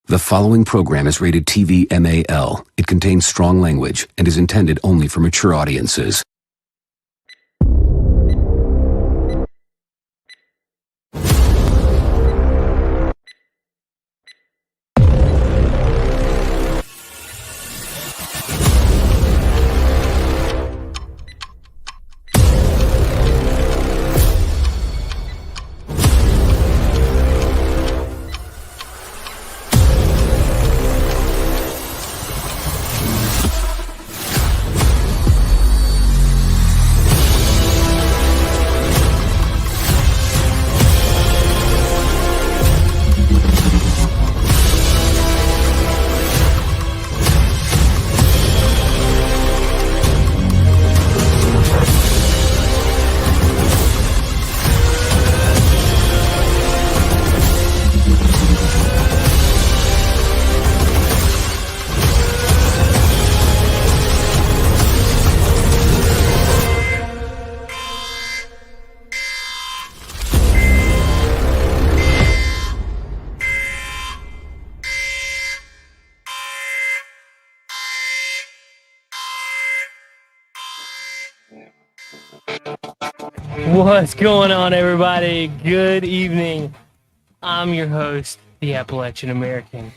The following program is rated TV MAL. It contains strong language and is intended only for mature audiences. What's going on, everybody? Good evening. I'm your host, the Appalachian American.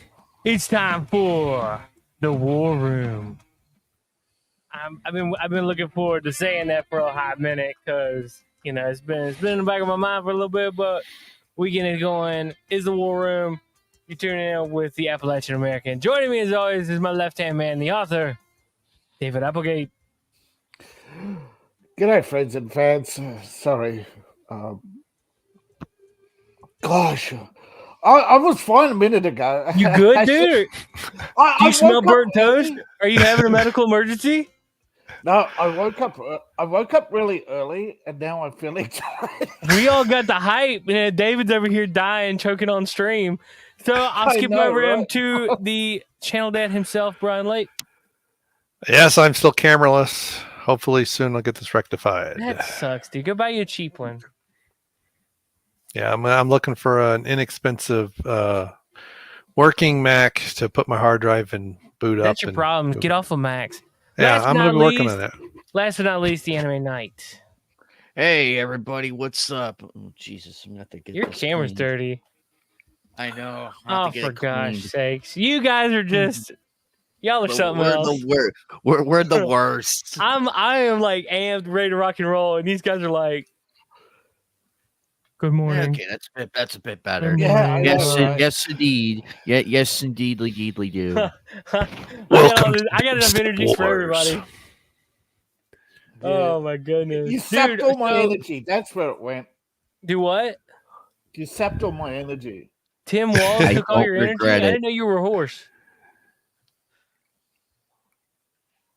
It's time for the War Room. I've been looking forward to saying that for a hot minute because it's been in the back of my mind for a little bit. But we get it going. Is the War Room? You tune in with the Appalachian American. Joining me as always is my left-hand man, the author, David Applegate. G'day, friends and fans. Sorry. Gosh, I was fine a minute ago. You good, dude? Do you smell burnt toast? Are you having a medical emergency? No, I woke up really early, and now I'm feeling tired. We all got the hype, and David's over here dying, choking on stream. So I'll skip over him to the channel dad himself, Brian Lake. Yes, I'm still cameraless. Hopefully soon I'll get this rectified. That sucks, dude. Go buy you a cheap one. Yeah, I'm looking for an inexpensive working Mac to put my hard drive and boot up. That's your problem. Get off of Macs. Yeah, I'm going to be working on that. Last but not least, the Anime Knight. Hey, everybody, what's up? Oh, Jesus, I'm going to have to get your camera's cleaned. dirty. I know. Oh, for gosh sakes. You guys are just... Y'all are something we're else. We're the worst. I am like amped, ready to rock and roll, and these guys are like, "Good morning." Okay, that's a bit better. Yeah, yes, indeed. Yeah, yes, indeed, legally do. I got enough energy for everybody. Yeah. Oh my goodness! You sapped all my energy. That's where it went. Do what? You sapped all my energy. Tim Walls took all your energy. I didn't know you were a horse.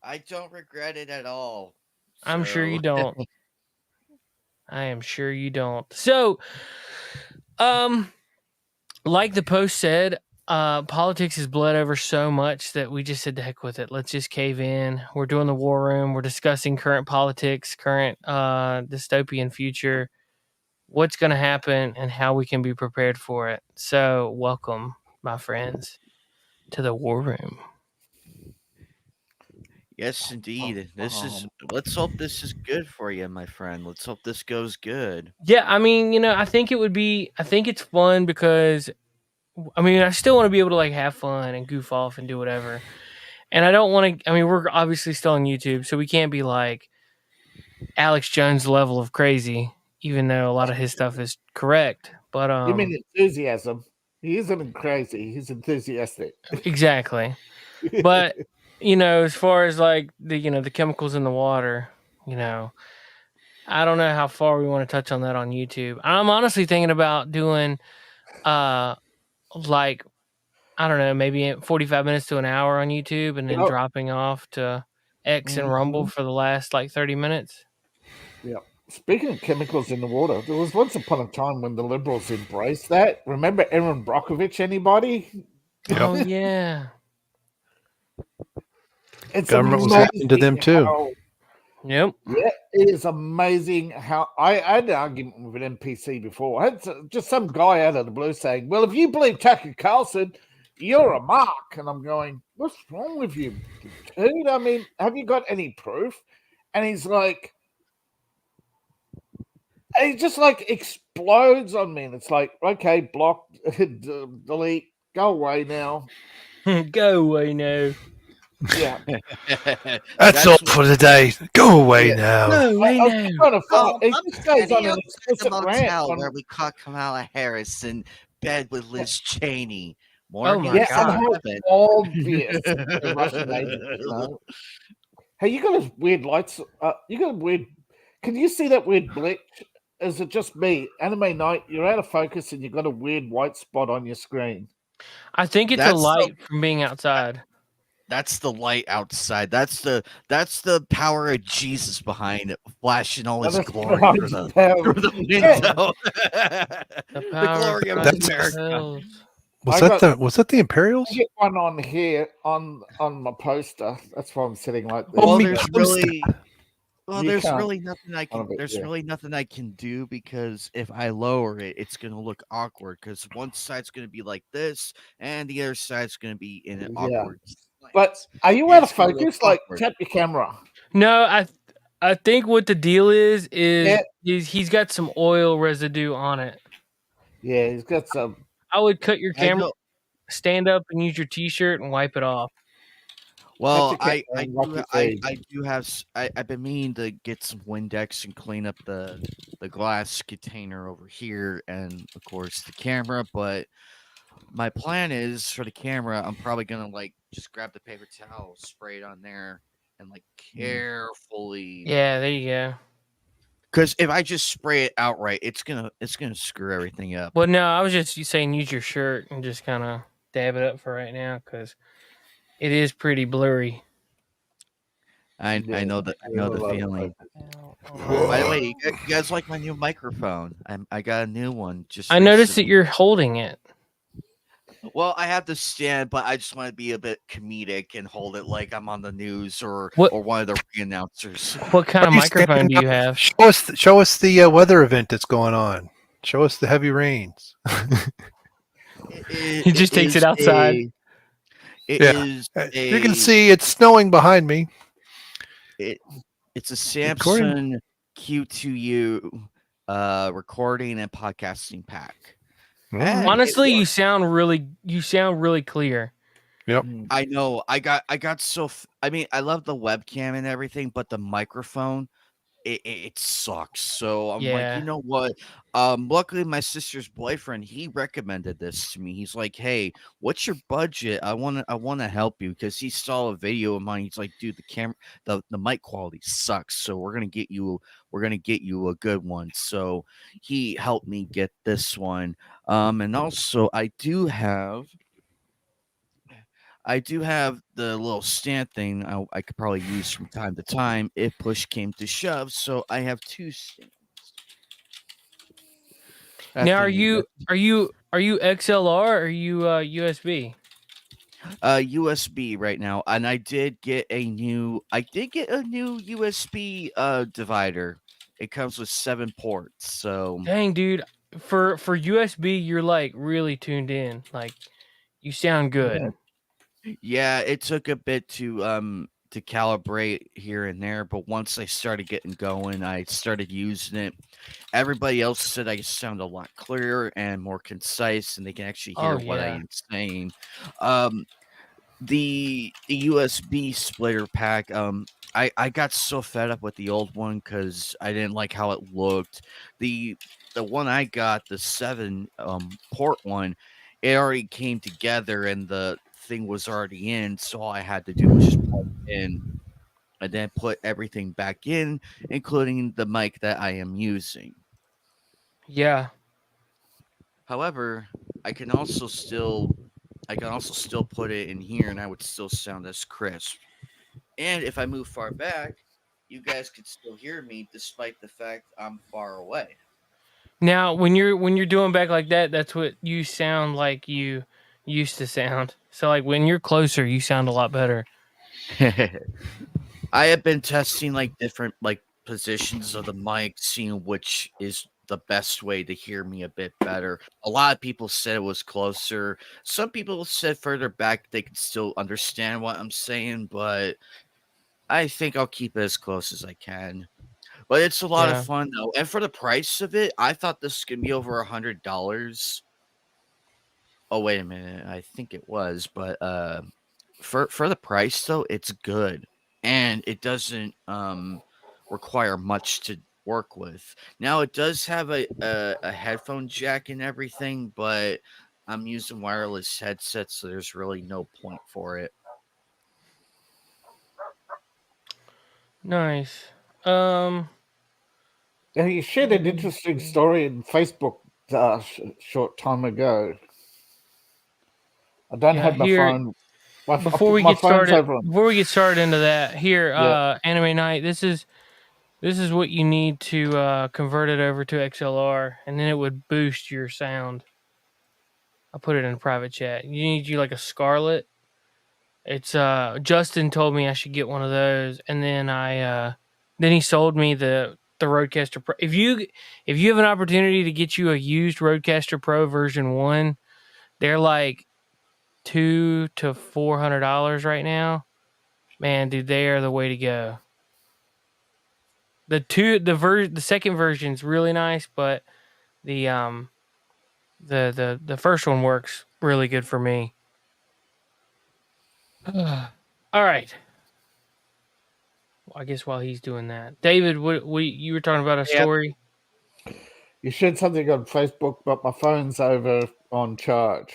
I don't regret it at all. I'm sure you don't. I am sure you don't. So, like the post said, politics has bled over so much that we just said the heck with it. Let's just cave in. We're doing the War Room. We're discussing current politics, current dystopian future, what's going to happen, and how we can be prepared for it. So, welcome, my friends, to the War Room. Yes, indeed. Let's hope this is good for you, my friend. Let's hope this goes good. Yeah, I mean, I think it's fun because, I still want to be able to like have fun and goof off and do whatever. And I don't want to, we're obviously still on YouTube, so we can't be like Alex Jones level of crazy, even though a lot of his stuff is correct. But you mean enthusiasm? He isn't crazy. He's enthusiastic. Exactly. But as far as like the chemicals in the water, I don't know how far we want to touch on that on YouTube. I'm honestly thinking about doing, like, I don't know, maybe 45 minutes to an hour on YouTube and then dropping off to X and Rumble for the last like 30 minutes. Yeah. Speaking of chemicals in the water, there was once upon a time when the liberals embraced that. Remember Erin Brockovich, anybody? Oh, yeah. It's government was happening to them too. Yep. Yeah, it is amazing how I had an argument with an NPC before. I had just some guy out of the blue saying, "Well, if you believe Tucker Carlson, you're a mark. And I'm going, what's wrong with you, dude? I mean, have you got any proof? And he's like, he just like explodes on me. And it's like, okay, block, delete, go away now. Go away now. Yeah. That's all for today. Go away now. Go away I was now. trying to Oh, find, I'm this guy's on Kenny. an I'm at explicit the rant. motel On, where we caught Kamala Harris in bed with Liz Cheney. Oh my yeah, God. and how obvious the Russian agent, you know? Hey, you got a weird lights. You got a weird. Can you see that weird glitch? Is it just me? Anime Night, you're out of focus and you've got a weird white spot on your screen. I think it's a light from being outside. That's the light outside. That's the power of Jesus behind it, flashing all his glory through the window. The The power glory of of America. hell. Was that the Imperials? I get one on here on my poster. That's why I'm sitting like this. Oh, Well, me there's poster. really nothing I can. There's really nothing I can do because if I lower it, it's gonna look awkward. Because one side's gonna be like this, and the other side's gonna be in an awkward. But are you out of focus? Like, tap your camera. No, I think what the deal is he's got some oil residue on it. Yeah, he's got some. I would cut your camera, stand up, and use your T-shirt and wipe it off. Well, I've been meaning to get some Windex and clean up the glass container over here, and of course the camera. But my plan is for the camera, I'm probably gonna like just grab the paper towel, spray it on there, and like carefully. Yeah, there you go. Because if I just spray it outright, it's gonna screw everything up. Well, no, I was just saying use your shirt and just kind of dab it up for right now because it is pretty blurry. I know the feeling. By the way, you guys like my new microphone? I got a new one. I noticed that you're holding it. Well, I have the stand, but I just want to be a bit comedic and hold it like I'm on the news or one of the announcers. What kind of microphone do you have? Show us the weather event that's going on. Show us the heavy rains. He just takes it outside. You can see it's snowing behind me. It's a Samsung Q2U recording and podcasting pack. Honestly, you sound really clear. Yep. I know. I got so. I mean, I love the webcam and everything, but the microphone, it sucks. So I'm like, you know what? Luckily, my sister's boyfriend, he recommended this to me. He's like, "Hey, what's your budget? I want to help you," because he saw a video of mine. He's like, "Dude, the camera, the mic quality sucks. So we're gonna get you a good one." So he helped me get this one. And also I do have the little stand thing I could probably use from time to time if push came to shove. So I have two stands. Now, are you XLR or are you USB? USB right now, and I did get a new USB divider. It comes with 7 ports. So dang, dude, for USB, you're like really tuned in. Like you sound good. Yeah, it took a bit to calibrate here and there, but once I started getting going, I started using it. Everybody else said I sound a lot clearer and more concise, and they can actually hear what I am saying. The USB splitter pack, I got so fed up with the old one because I didn't like how it looked. The one I got, the 7 port one, it already came together and the thing was already in, so all I had to do was just plug it in and then put everything back in, including the mic that I am using. Yeah. However, I can also still put it in here and I would still sound as crisp. And if I move far back, you guys could still hear me despite the fact I'm far away. Now, when you're doing back like that, that's what you sound like you used to sound. So like when you're closer, you sound a lot better. I have been testing like different like positions of the mic, seeing which is the best way to hear me a bit better. A lot of people said it was closer. Some people said further back they could still understand what I'm saying, but I think I'll keep it as close as I can. But it's a lot of fun though, and for the price of it, I thought this could be over $100. Oh wait a minute, I think it was, but for the price though, it's good, and it doesn't require much to work with. Now it does have a headphone jack and everything, but I'm using wireless headsets, so there's really no point for it. Nice. Now, you shared an interesting story in Facebook short time ago. I don't have my phone. Before we get started into that, here, Anime Night, this is what you need to convert it over to XLR, and then it would boost your sound. I'll put it in a private chat. You need like a Scarlett. It's Justin told me I should get one of those, and then then he sold me the Rodecaster Pro. If you have an opportunity to get you a used Rodecaster Pro version 1, they're like $200 to $400 right now. Man, dude, they are the way to go. The second version is really nice, but the first one works really good for me. All right. Well, I guess while he's doing that, David, what you were talking about a story? You shared something on Facebook, but my phone's over on charge.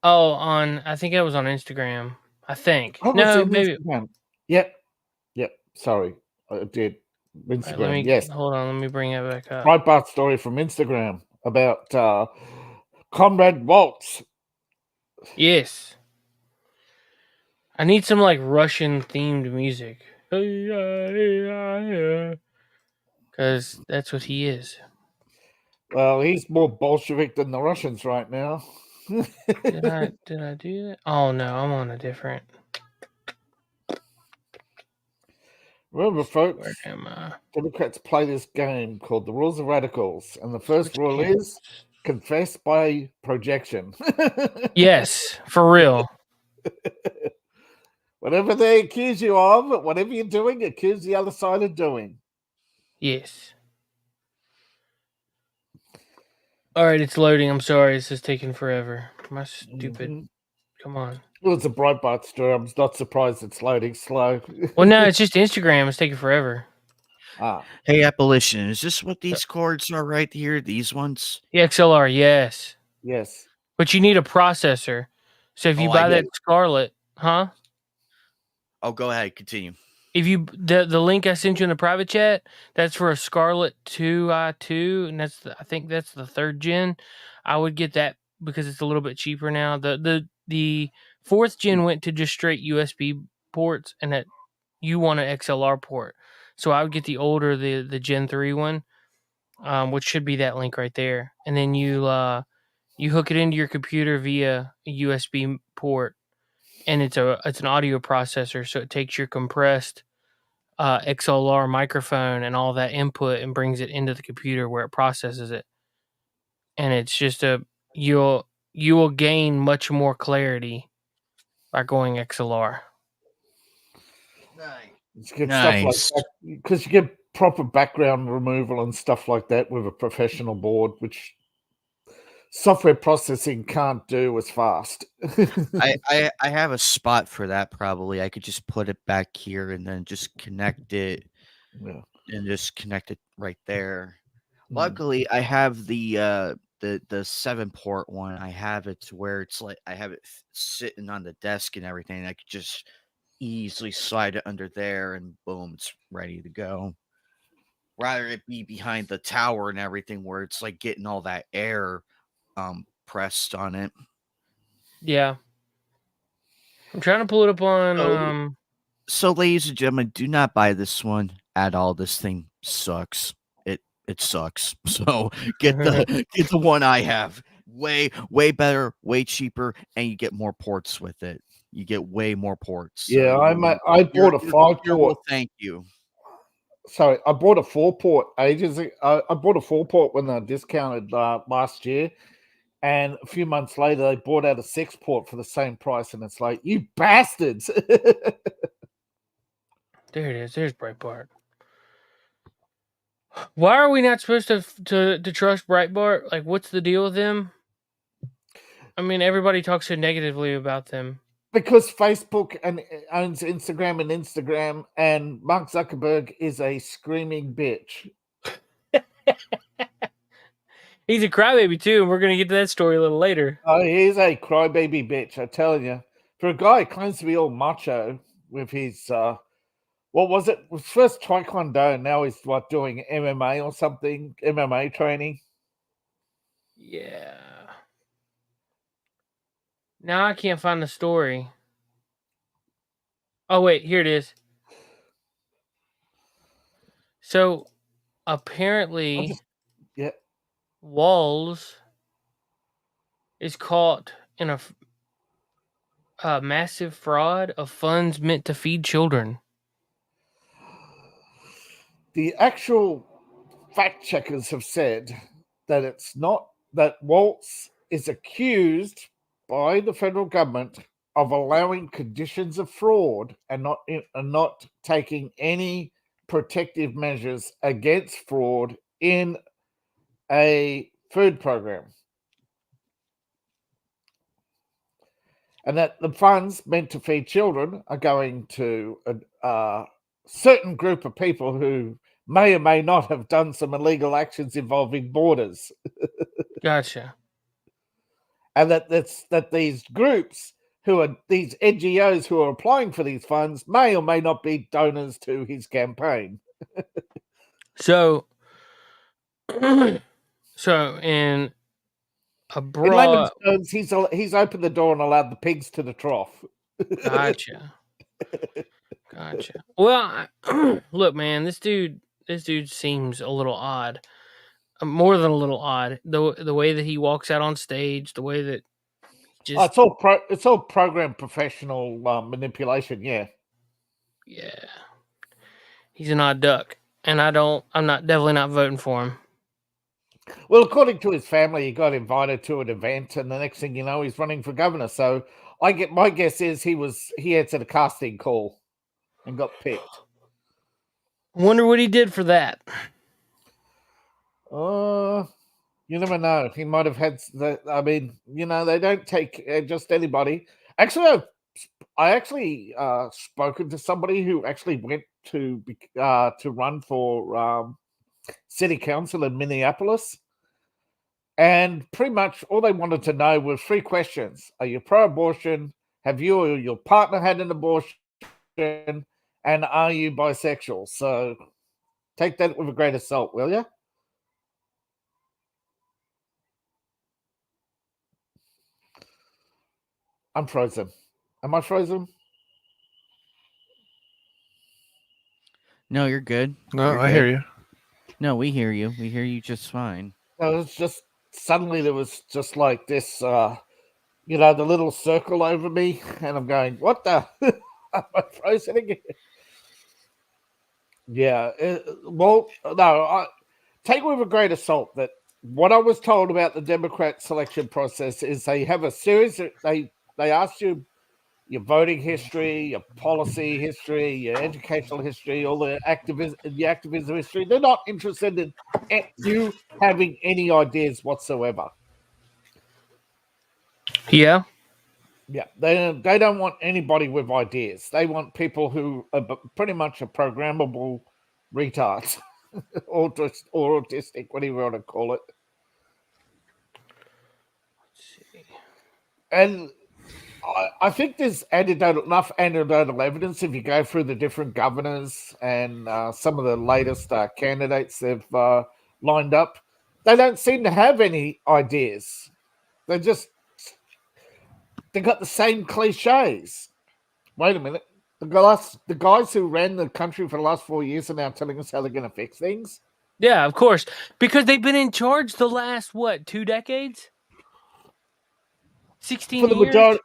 Oh, I think that was on Instagram. I think. Oh, no, maybe. Instagram. Yep. Sorry, I did. Instagram. Right, yes. Hold on. Let me bring it back up. Breitbart story from Instagram about Conrad Waltz. Yes. I need some like Russian themed music. Because that's what he is. Well, he's more Bolshevik than the Russians right now. Did I do that? Oh no, I'm on a different. Remember, folks, Where am I? Democrats play this game called the Rules of Radicals, and the first rule is confess by projection. Yes, for real. Whatever they accuse you of, whatever you're doing, accuse the other side of doing. Yes. All right, it's loading. I'm sorry. This is taking forever. My stupid. Mm-hmm. Come on. Well, it's a Breitbart story. I'm not surprised it's loading slow. Well, no, it's just Instagram. It's taking forever. Hey, Appalachian, is this what these cords are right here? These ones? The XLR, yes. Yes. But you need a processor. So if you buy that Scarlett, huh? Oh, go ahead. Continue. If you the link I sent you in the private chat, that's for a Scarlett 2i2, and I think that's the 3rd gen. I would get that because it's a little bit cheaper now. The 4th gen went to just straight USB ports, and that you want an XLR port. So I would get the older, the Gen 3 one, which should be that link right there. And then you hook it into your computer via a USB port, and it's an audio processor, so it takes your compressed XLR microphone and all that input and brings it into the computer where it processes it. And it's just you will gain much more clarity by going XLR. Nice. Stuff like that, because you get proper background removal and stuff like that with a professional board, which software processing can't do as fast. I have a spot for that. Probably I could just put it back here and then just connect it, and just connect it right there. Luckily, I have the 7-port one. I have it to where it's like I have it sitting on the desk and everything. And I could just easily slide it under there, and boom, it's ready to go. Rather it be behind the tower and everything, where it's like getting all that air pressed on it. Yeah. I'm trying to pull it up on So ladies and gentlemen, do not buy this one at all. This thing sucks. It sucks. So get the one I have. Way better, way cheaper, and you get more ports with it. You get way more ports. Yeah, I bought a 5-port. Thank you. Sorry, I bought a 4-port ages ago. I bought a 4-port when they were discounted last year. And a few months later, they brought out a 6-port for the same price. And it's like, you bastards. There it is. There's Breitbart. Why are we not supposed to trust Breitbart? Like, what's the deal with them? I mean, everybody talks so negatively about them. Because Facebook owns Instagram and Mark Zuckerberg is a screaming bitch. He's a crybaby too, and we're gonna get to that story a little later. Oh, he's a crybaby bitch, I tell you. For a guy who claims to be all macho with his what was it? First Taekwondo, now he's doing MMA or something, MMA training. Yeah. Now I can't find the story. Oh wait, here it is. So apparently, Walls is caught in a massive fraud of funds meant to feed children. The actual fact checkers have said that it's not, that Waltz is accused by the federal government of allowing conditions of fraud and not taking any protective measures against fraud in a food program. And that the funds meant to feed children are going to a certain group of people who may or may not have done some illegal actions involving borders. Gotcha. And that these groups who are these NGOs who are applying for these funds may or may not be donors to his campaign. So in a In broad, layman's terms, he's opened the door and allowed the pigs to the trough. Gotcha. Well, look, man, this dude seems a little odd. More than a little odd. The way that he walks out on stage, the way that just it's all program professional manipulation. Yeah. He's an odd duck, and I'm definitely not voting for him. Well, according to his family, he got invited to an event, and the next thing you know, he's running for governor. So my guess is he answered a casting call and got picked. Wonder what he did for that. You never know. He might have had the. I mean, they don't take just anybody. Actually, I spoken to somebody who actually went to run for city council in Minneapolis, and pretty much all they wanted to know were 3 questions: are you pro-abortion? Have you or your partner had an abortion? And are you bisexual? So take that with a grain of salt, will you? I'm frozen. Am I frozen? No, you're good. No, I hear you. No, we hear you. We hear you just fine. No, it's just suddenly there was just like this, the little circle over me, and I'm going, what the? Am I frozen again? Yeah. Take with a grain of salt that what I was told about the Democrat selection process is they have a series. They ask you your voting history, your policy history, your educational history, all the activism history. They're not interested in you having any ideas whatsoever. Yeah. Yeah, they don't want anybody with ideas. They want people who are pretty much a programmable retards or autistic, whatever you want to call it. Let's see. And I think there's enough anecdotal evidence if you go through the different governors and some of the latest candidates they've lined up. They don't seem to have any ideas. They got the same cliches. Wait a minute. The guys who ran the country for the last 4 years are now telling us how they're going to fix things? Yeah, of course. Because they've been in charge the last, 2 decades? 16 for the years? Majority,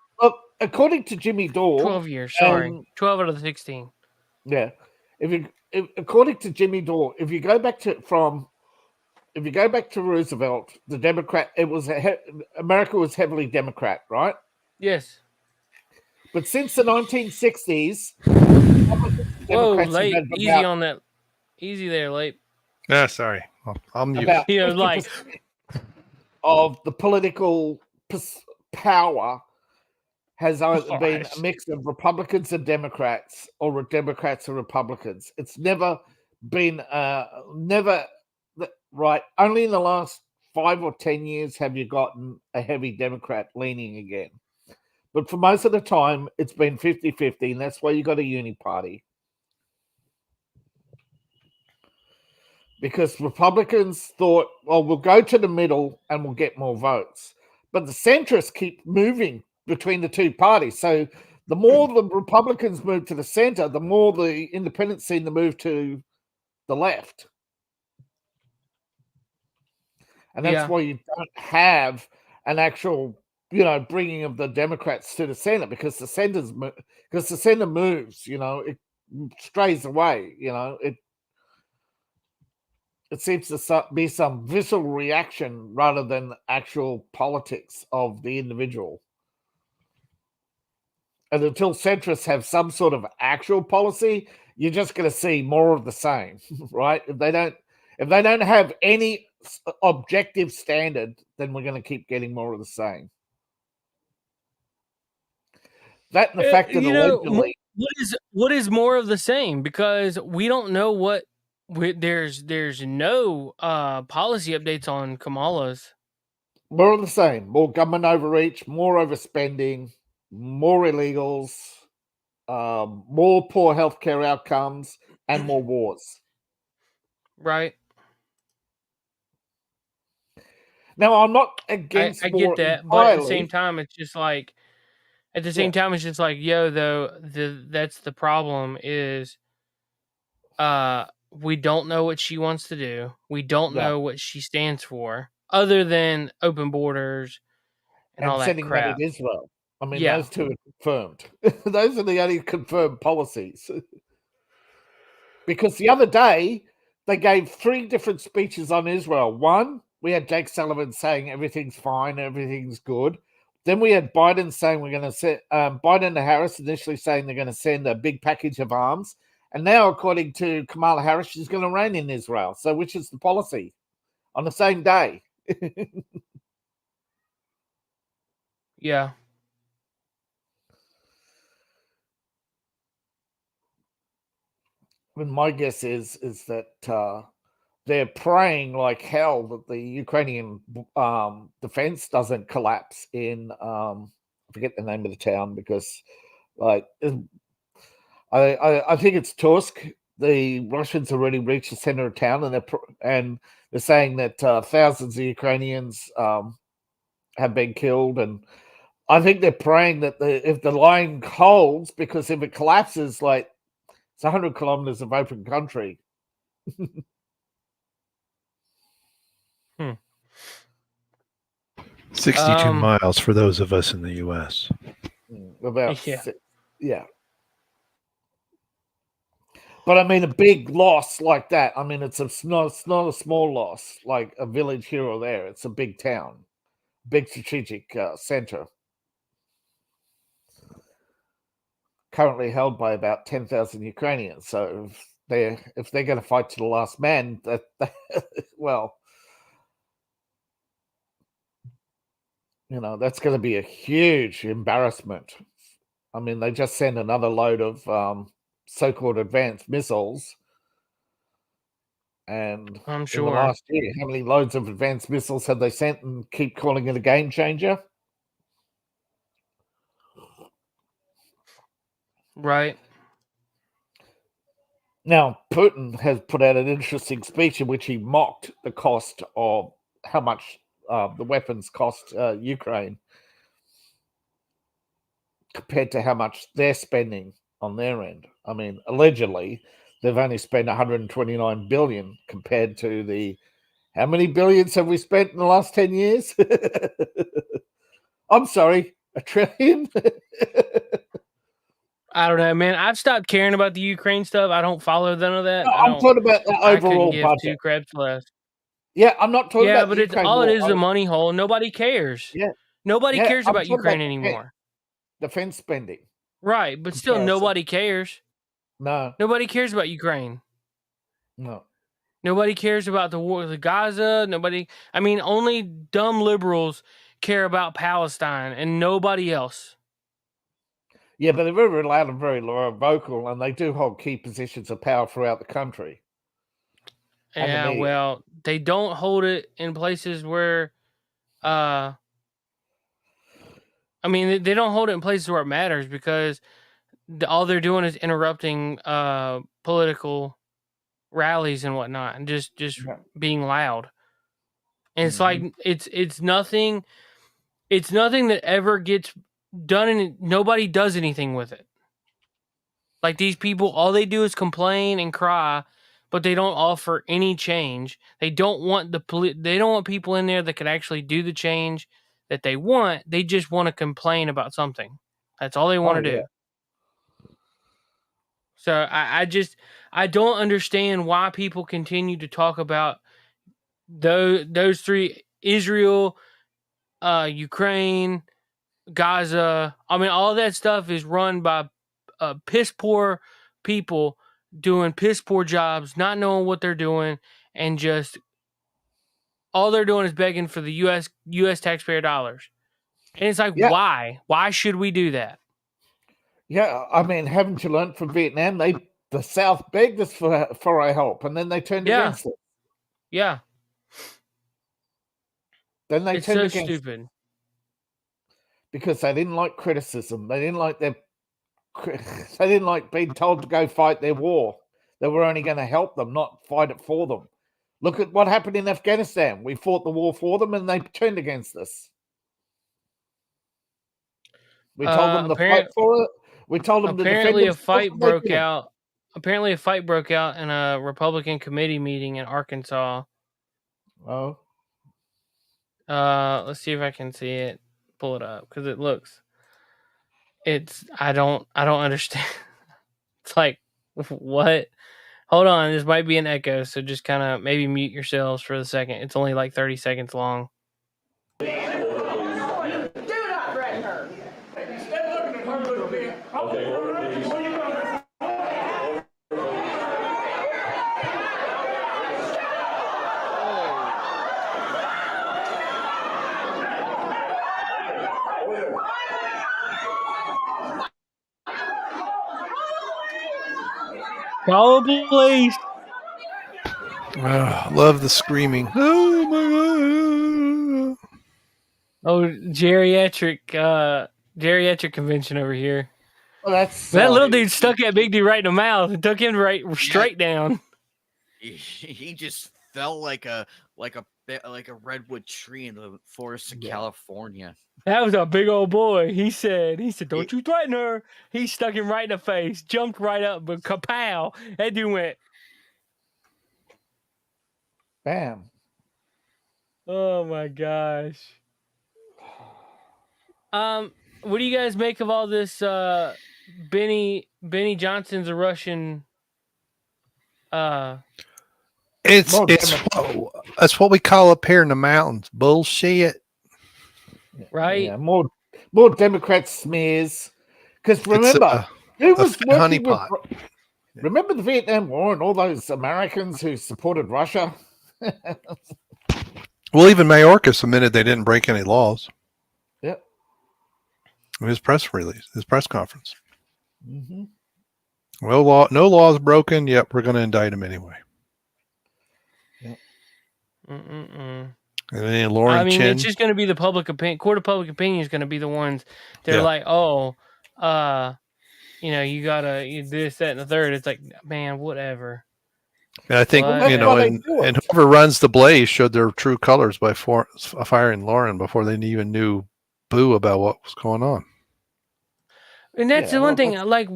according to Jimmy Dore... 12 years, sorry. 12 out of the 16. Yeah. according to Jimmy Dore, if you go back to Roosevelt, the Democrat, America was heavily Democrat, right? Yes. But since the 1960s, Whoa, Late. Easy on that. Easy there, Late. Yeah, sorry. I'll mute. About You know, 50% of the political power has either been a mix of Republicans and Democrats, or Democrats and Republicans. It's never been right. Only in the last 5 or 10 years have you gotten a heavy Democrat leaning again. But for most of the time, it's been 50-50, and that's why you got a uni party. Because Republicans thought, well, we'll go to the middle and we'll get more votes. But the centrists keep moving between the two parties. So the more the Republicans move to the center, the more the independents seem to move to the left. And that's why you don't have an actual, bringing of the Democrats to the center, because the center moves, it strays away, It seems to be some visceral reaction rather than actual politics of the individual. And until centrists have some sort of actual policy, you're just going to see more of the same, right? If they don't have any objective standard, then we're going to keep getting more of the same. That and the fact that allegedly, what is more of the same? Because we don't know what. There's no policy updates on Kamala's. More of the same. More government overreach, more overspending, more illegals, more poor healthcare outcomes, and more wars. Right. Now, I'm not against I get that, entirely. but at the same time, it's just like, yo, though, that's the problem is, we don't know what she wants to do. We don't know what she stands for, other than open borders and all that sending crap. money to Israel. I mean, those two are confirmed. Those are the only confirmed policies. Because the other day, they gave 3 different speeches on Israel. One, we had Jake Sullivan saying everything's fine, everything's good. Then we had Biden saying we're going to send, Biden and Harris initially saying they're going to send a big package of arms. And now, according to Kamala Harris, she's going to reign in Israel. So which is the policy? On the same day. Yeah. And my guess is that they're praying like hell that the Ukrainian defense doesn't collapse in, I forget the name of the town, because I think it's Tursk. The Russians already reached the center of town, and they're saying that thousands of Ukrainians have been killed, and I think they're praying that if the line holds, because if it collapses, like, it's 100 kilometers of open country. 62 miles for those of us in the U.S. Yeah. But I mean, a big loss like that, I mean, it's not a small loss, like a village here or there. It's a big town, big strategic center. Currently held by about 10,000 Ukrainians. So if they're going to fight to the last man, well, that's going to be a huge embarrassment. I mean, they just sent another load of so-called advanced missiles. And I'm sure. In the last year, how many loads of advanced missiles have they sent and keep calling it a game changer? Right. Now, Putin has put out an interesting speech in which he mocked the cost of how much the weapons cost Ukraine compared to how much they're spending on their end. I mean, allegedly, they've only spent 129 billion compared to how many billions have we spent in the last 10 years? I'm sorry, $1 trillion. I don't know, man. I've stopped caring about the Ukraine stuff. I don't follow none of that. No, I'm talking about the I couldn't overall give budget. two craps less. Yeah, I'm not talking Yeah, about but the it's Ukraine all it war. is a money hole. Nobody cares. Yeah, Nobody cares I'm about talking Ukraine about anymore. defense spending. Right, but still Comparison. nobody cares. No, Nobody cares about Ukraine. no. Nobody cares about the war with Gaza. Only dumb liberals care about Palestine and nobody else. Yeah, but they're very loud and very vocal, and they do hold key positions of power throughout the country. Yeah, well, they don't hold it in places where, they don't hold it in places where it matters because all they're doing is interrupting political rallies and whatnot, and just being loud. And it's like it's nothing. It's nothing that ever gets done, and nobody does anything with it. Like these people, all they do is complain and cry, but they don't offer any change. They don't want they don't want people in there that can actually do the change that they want. They just want to complain about something. That's all they want to do. So I don't understand why people continue to talk about those three: Israel, Ukraine, Gaza. All that stuff is run by piss poor people doing piss poor jobs, not knowing what they're doing, and just all they're doing is begging for the U.S. taxpayer dollars. And it's like, why? Why should we do that? Yeah, haven't you learned from Vietnam? The South begged us for our help, and then they turned against it. Yeah. Then they turned against stupid. Because they didn't like criticism. They didn't like being told to go fight their war. They were only going to help them, not fight it for them. Look at what happened in Afghanistan. We fought the war for them, and they turned against us. We told them to fight for it. We told them to defend Apparently, themselves. Apparently, a fight broke out in a Republican committee meeting in Arkansas. Oh. Let's see if I can see it. Pull it up because it looks. I don't understand. It's like, what? Hold on, this might be an echo, so just kind of maybe mute yourselves for a second. It's only like 30 seconds long. Do not threaten her. Instead, looking at her little bit. Call the police. Love the screaming. Oh my god! Oh, geriatric convention over here. Well, that's that little dude stuck that big dude right in the mouth and took him straight down. He just fell like a redwood tree in the forest of California. That was a big old boy. He said, "Don't you threaten her." He stuck him right in the face, jumped right up, but kapow! That dude went. Bam. Oh my gosh. What do you guys make of all this? Benny Johnson's a Russian. It's that's what we call up here in the mountains. Bullshit. Right? Yeah, more Democrat smears. Because remember, who was working with? Remember the Vietnam War and all those Americans who supported Russia? Well, even Mayorkas admitted they didn't break any laws. Yep. His press release, his press conference. Mm-hmm. Well, no laws broken. Yep, we're going to indict him anyway. Yep. And then Lauren Chin. It's just going to be the public opinion. Court of public opinion is going to be the ones that are like, oh, you gotta this, that, and the third. It's like, man, whatever. And I think and whoever runs the Blaze showed their true colors by firing Lauren before they even knew boo about what was going on. And that's the one thing. Like,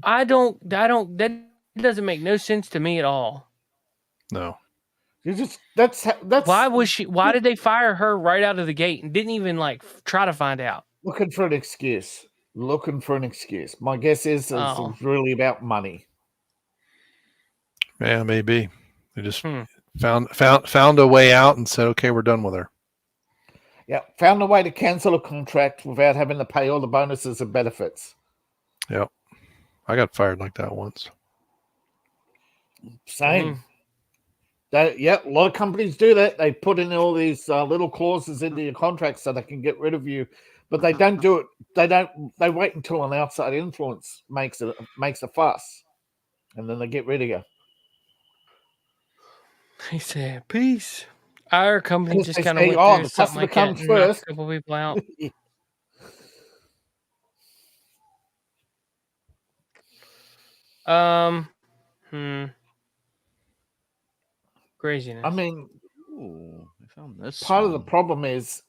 that doesn't make no sense to me at all. No. That's why did they fire her right out of the gate and didn't even try to find out? Looking for an excuse. Looking for an excuse. My guess is it's really about money. Yeah, maybe. They just found a way out and said, okay, we're done with her. Yeah, found a way to cancel a contract without having to pay all the bonuses and benefits. Yep. I got fired like that once. Same. A lot of companies do that. They put in all these little clauses into your contract so they can get rid of you, but they don't do it. They wait until an outside influence makes a fuss, and then they get rid of you. He said, "Peace." Our company just kind of say, went through the something customer like comes that and knocked first. a couple people out. Craziness. I mean, I found this part one. of the problem is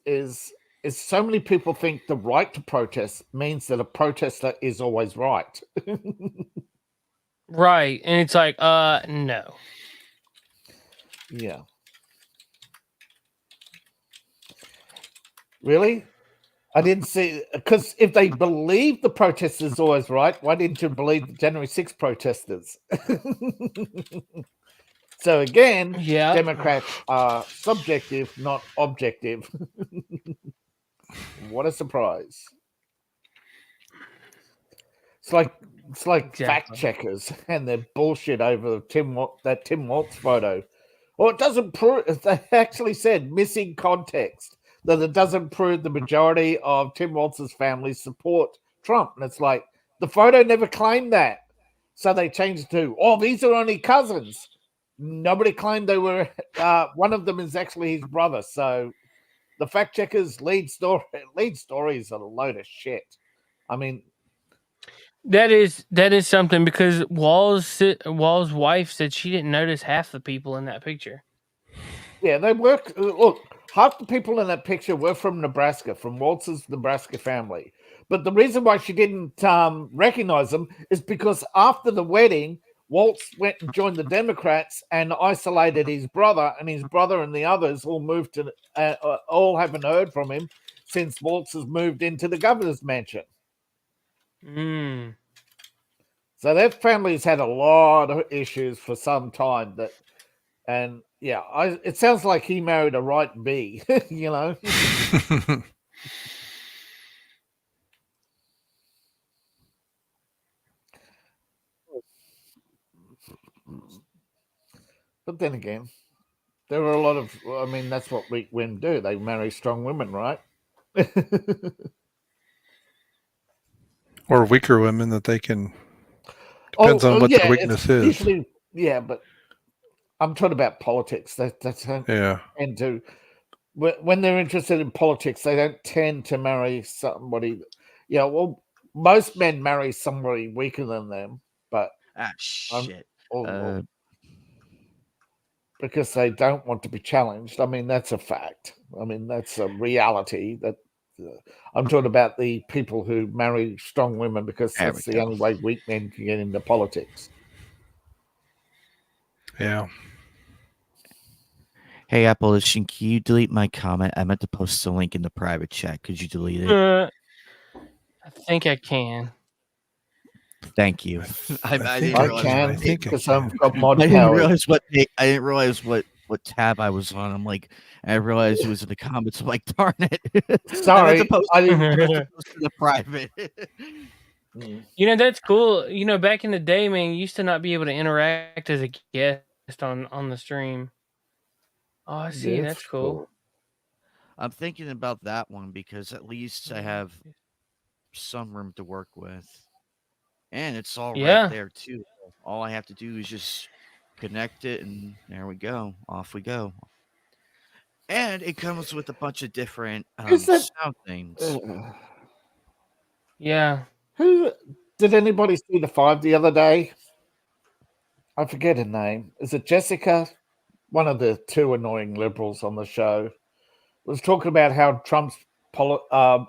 so many people think the right to protest means that a protester is always right. Right. And it's like, no. Yeah. Really? I didn't see, because if they believe the protest is always right, why didn't you believe the January 6th protesters? So again, Democrats are subjective, not objective. What a surprise. It's like fact checkers and their bullshit over that Tim Waltz photo. Well, it doesn't prove, they actually said missing context, that it doesn't prove the majority of Tim Waltz's family support Trump. And it's like, the photo never claimed that. So they changed it to, these are only cousins. Nobody claimed they were, one of them is actually his brother. So the fact checkers' lead story is a load of shit. I mean, that is something, because Wall's wife said she didn't notice half the people in that picture. Yeah, they work. Look, half the people in that picture were from Nebraska, from Waltz's Nebraska family. But the reason why she didn't recognize them is because after the wedding, Waltz went and joined the Democrats and isolated his brother, and his brother and the others all moved to, all haven't heard from him since Waltz has moved into the governor's mansion. So that family's had a lot of issues for some time. It sounds like he married a right B, you know. But then again, there are a lot of, I mean, that's what weak women do. They marry strong women, right? Or weaker women that they can, depends on what their weakness is. Usually, but I'm talking about politics. That's and to, when they're interested in politics, they don't tend to marry somebody. Yeah, well, most men marry somebody weaker than them, but shit. Because they don't want to be challenged. I mean, that's a fact. I mean, that's a reality. That I'm talking about the people who marry strong women because that's the only way weak men can get into politics. Yeah. Hey, Appalachian, can you delete my comment? I meant to post a link in the private chat. Could you delete it? I think I can. Thank you. I didn't realize what tab I was on. I'm like, I realized it was in the comments. I'm like, darn it. Sorry, I didn't post to the private. You know, that's cool. You know, back in the day, man, you used to not be able to interact as a guest on the stream. Oh, I see. That's cool. I'm thinking about that one because at least I have some room to work with. And it's all right there, too. All I have to do is just connect it, and there we go. Off we go. And it comes with a bunch of different sound things. Yeah. Did anybody see the 5 the other day? I forget her name. Is it Jessica? One of the 2 annoying liberals on the show was talking about how Trump's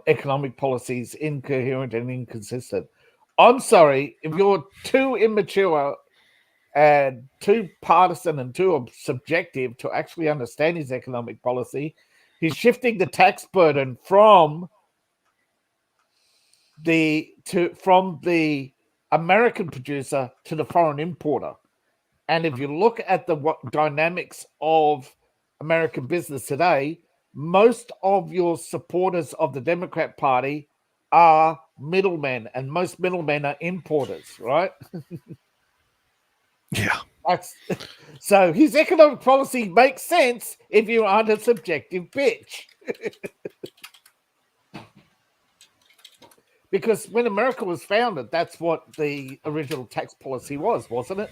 economic policy is incoherent and inconsistent. I'm sorry, if you're too immature and too partisan and too subjective to actually understand his economic policy, he's shifting the tax burden from from the American producer to the foreign importer. And if you look at the dynamics of American business today, most of your supporters of the Democrat Party are middlemen, and most middlemen are importers, right? Yeah. So his economic policy makes sense if you aren't a subjective bitch. Because when America was founded, that's what the original tax policy was, wasn't it?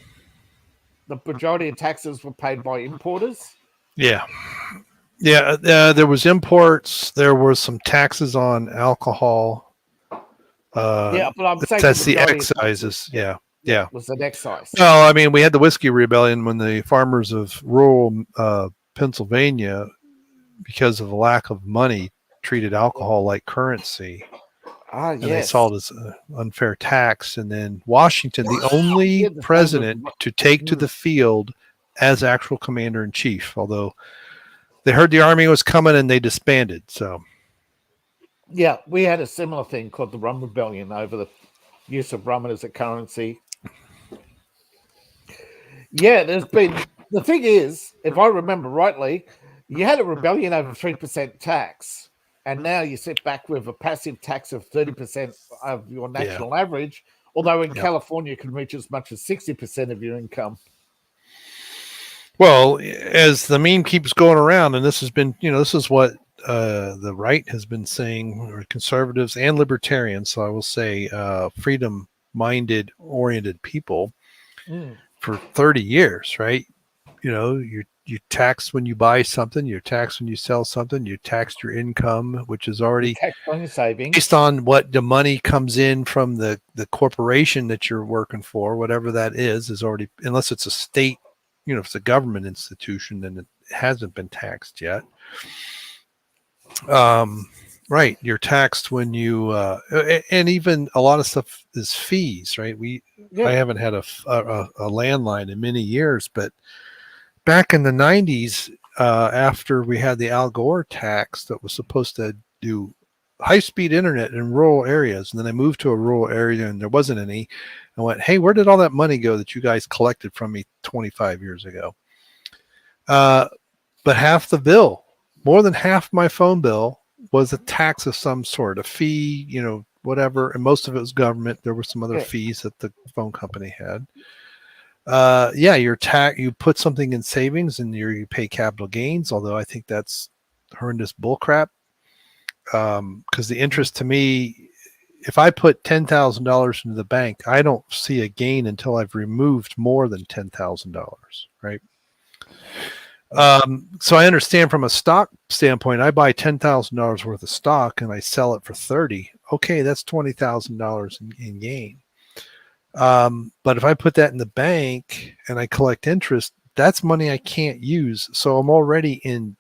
The majority of taxes were paid by importers. Yeah. Yeah. There was imports. There was some taxes on alcohol. Yeah, but I'm saying that's the excises. Yeah. Yeah. Was an excise. Well, I mean, we had the whiskey rebellion when the farmers of rural Pennsylvania, because of the lack of money, treated alcohol like currency. And they saw it as an unfair tax. And then Washington, the only president to take to the field as actual commander in chief, although they heard the army was coming and they disbanded. So, yeah, we had a similar thing called the Rum Rebellion over the use of rum as a currency. Yeah, the thing is, if I remember rightly, you had a rebellion over 3% tax, and now you sit back with a passive tax of 30% of your national average, although in California it can reach as much as 60% of your income. Well, as the meme keeps going around, and this has been, this is what the right has been saying, or conservatives and libertarians, so I will say freedom-minded, oriented people, for 30 years, right? You tax when you buy something, you're taxed when you sell something, you taxed your income, which is already on your savings, based on what the money comes in from the corporation that you're working for, whatever that is already, unless it's a state, if it's a government institution, then it hasn't been taxed yet. Right. You're taxed when you, and even a lot of stuff is fees, right? I haven't had a landline in many years, but back in the 90s, after we had the Al Gore tax that was supposed to do high-speed internet in rural areas, and then I moved to a rural area and there wasn't any, I went, hey, where did all that money go that you guys collected from me 25 years ago? But half the bill, more than half my phone bill, was a tax of some sort, a fee, whatever, and most of it was government. There were some other fees that the phone company had. You put something in savings and you pay capital gains, although I think that's horrendous bullcrap. Because the interest to me, if I put $10,000 into the bank, I don't see a gain until I've removed more than $10,000, right? So I understand from a stock standpoint, I buy $10,000 worth of stock and I sell it for 30. Okay, that's $20,000 in gain. But if I put that in the bank and I collect interest, that's money I can't use. So I'm already in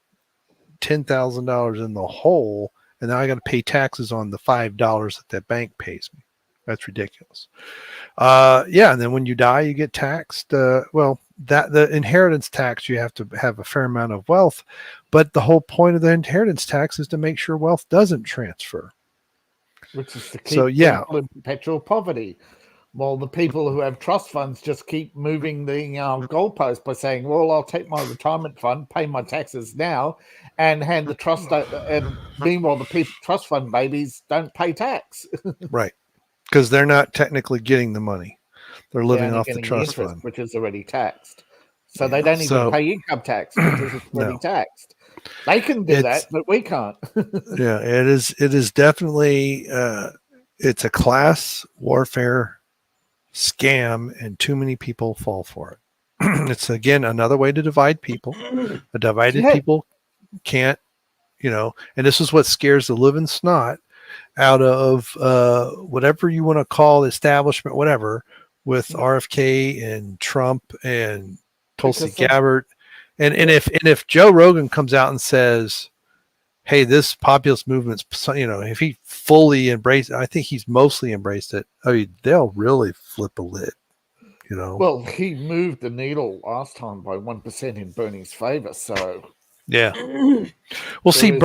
$10,000 in the hole, and now I got to pay taxes on the $5 that bank pays me. That's ridiculous. And then when you die, you get taxed. The inheritance tax, you have to have a fair amount of wealth, but the whole point of the inheritance tax is to make sure wealth doesn't transfer. Which is to keep people in perpetual poverty. Well, the people who have trust funds just keep moving the goalpost by saying, well, I'll take my retirement fund, pay my taxes now, and hand the trust. And meanwhile, the trust fund babies don't pay tax. Right. Because they're not technically getting the money. They're living off the trust fund, which is already taxed. So they don't even pay income tax because it's already taxed. They can do that, but we can't. Yeah, it is definitely it's a class warfare scam, and too many people fall for it. It's again another way to divide people. A divided people can't, and this is what scares the living snot out of whatever you want to call the establishment, whatever, with RFK and Trump and Tulsi Gabbard. And if Joe Rogan comes out and says, hey, this populist movement's, if he fully embraced it, I think he's mostly embraced it. I mean, they'll really flip a lid, Well, he moved the needle last time by 1% in Bernie's favor. So, yeah. Well, see,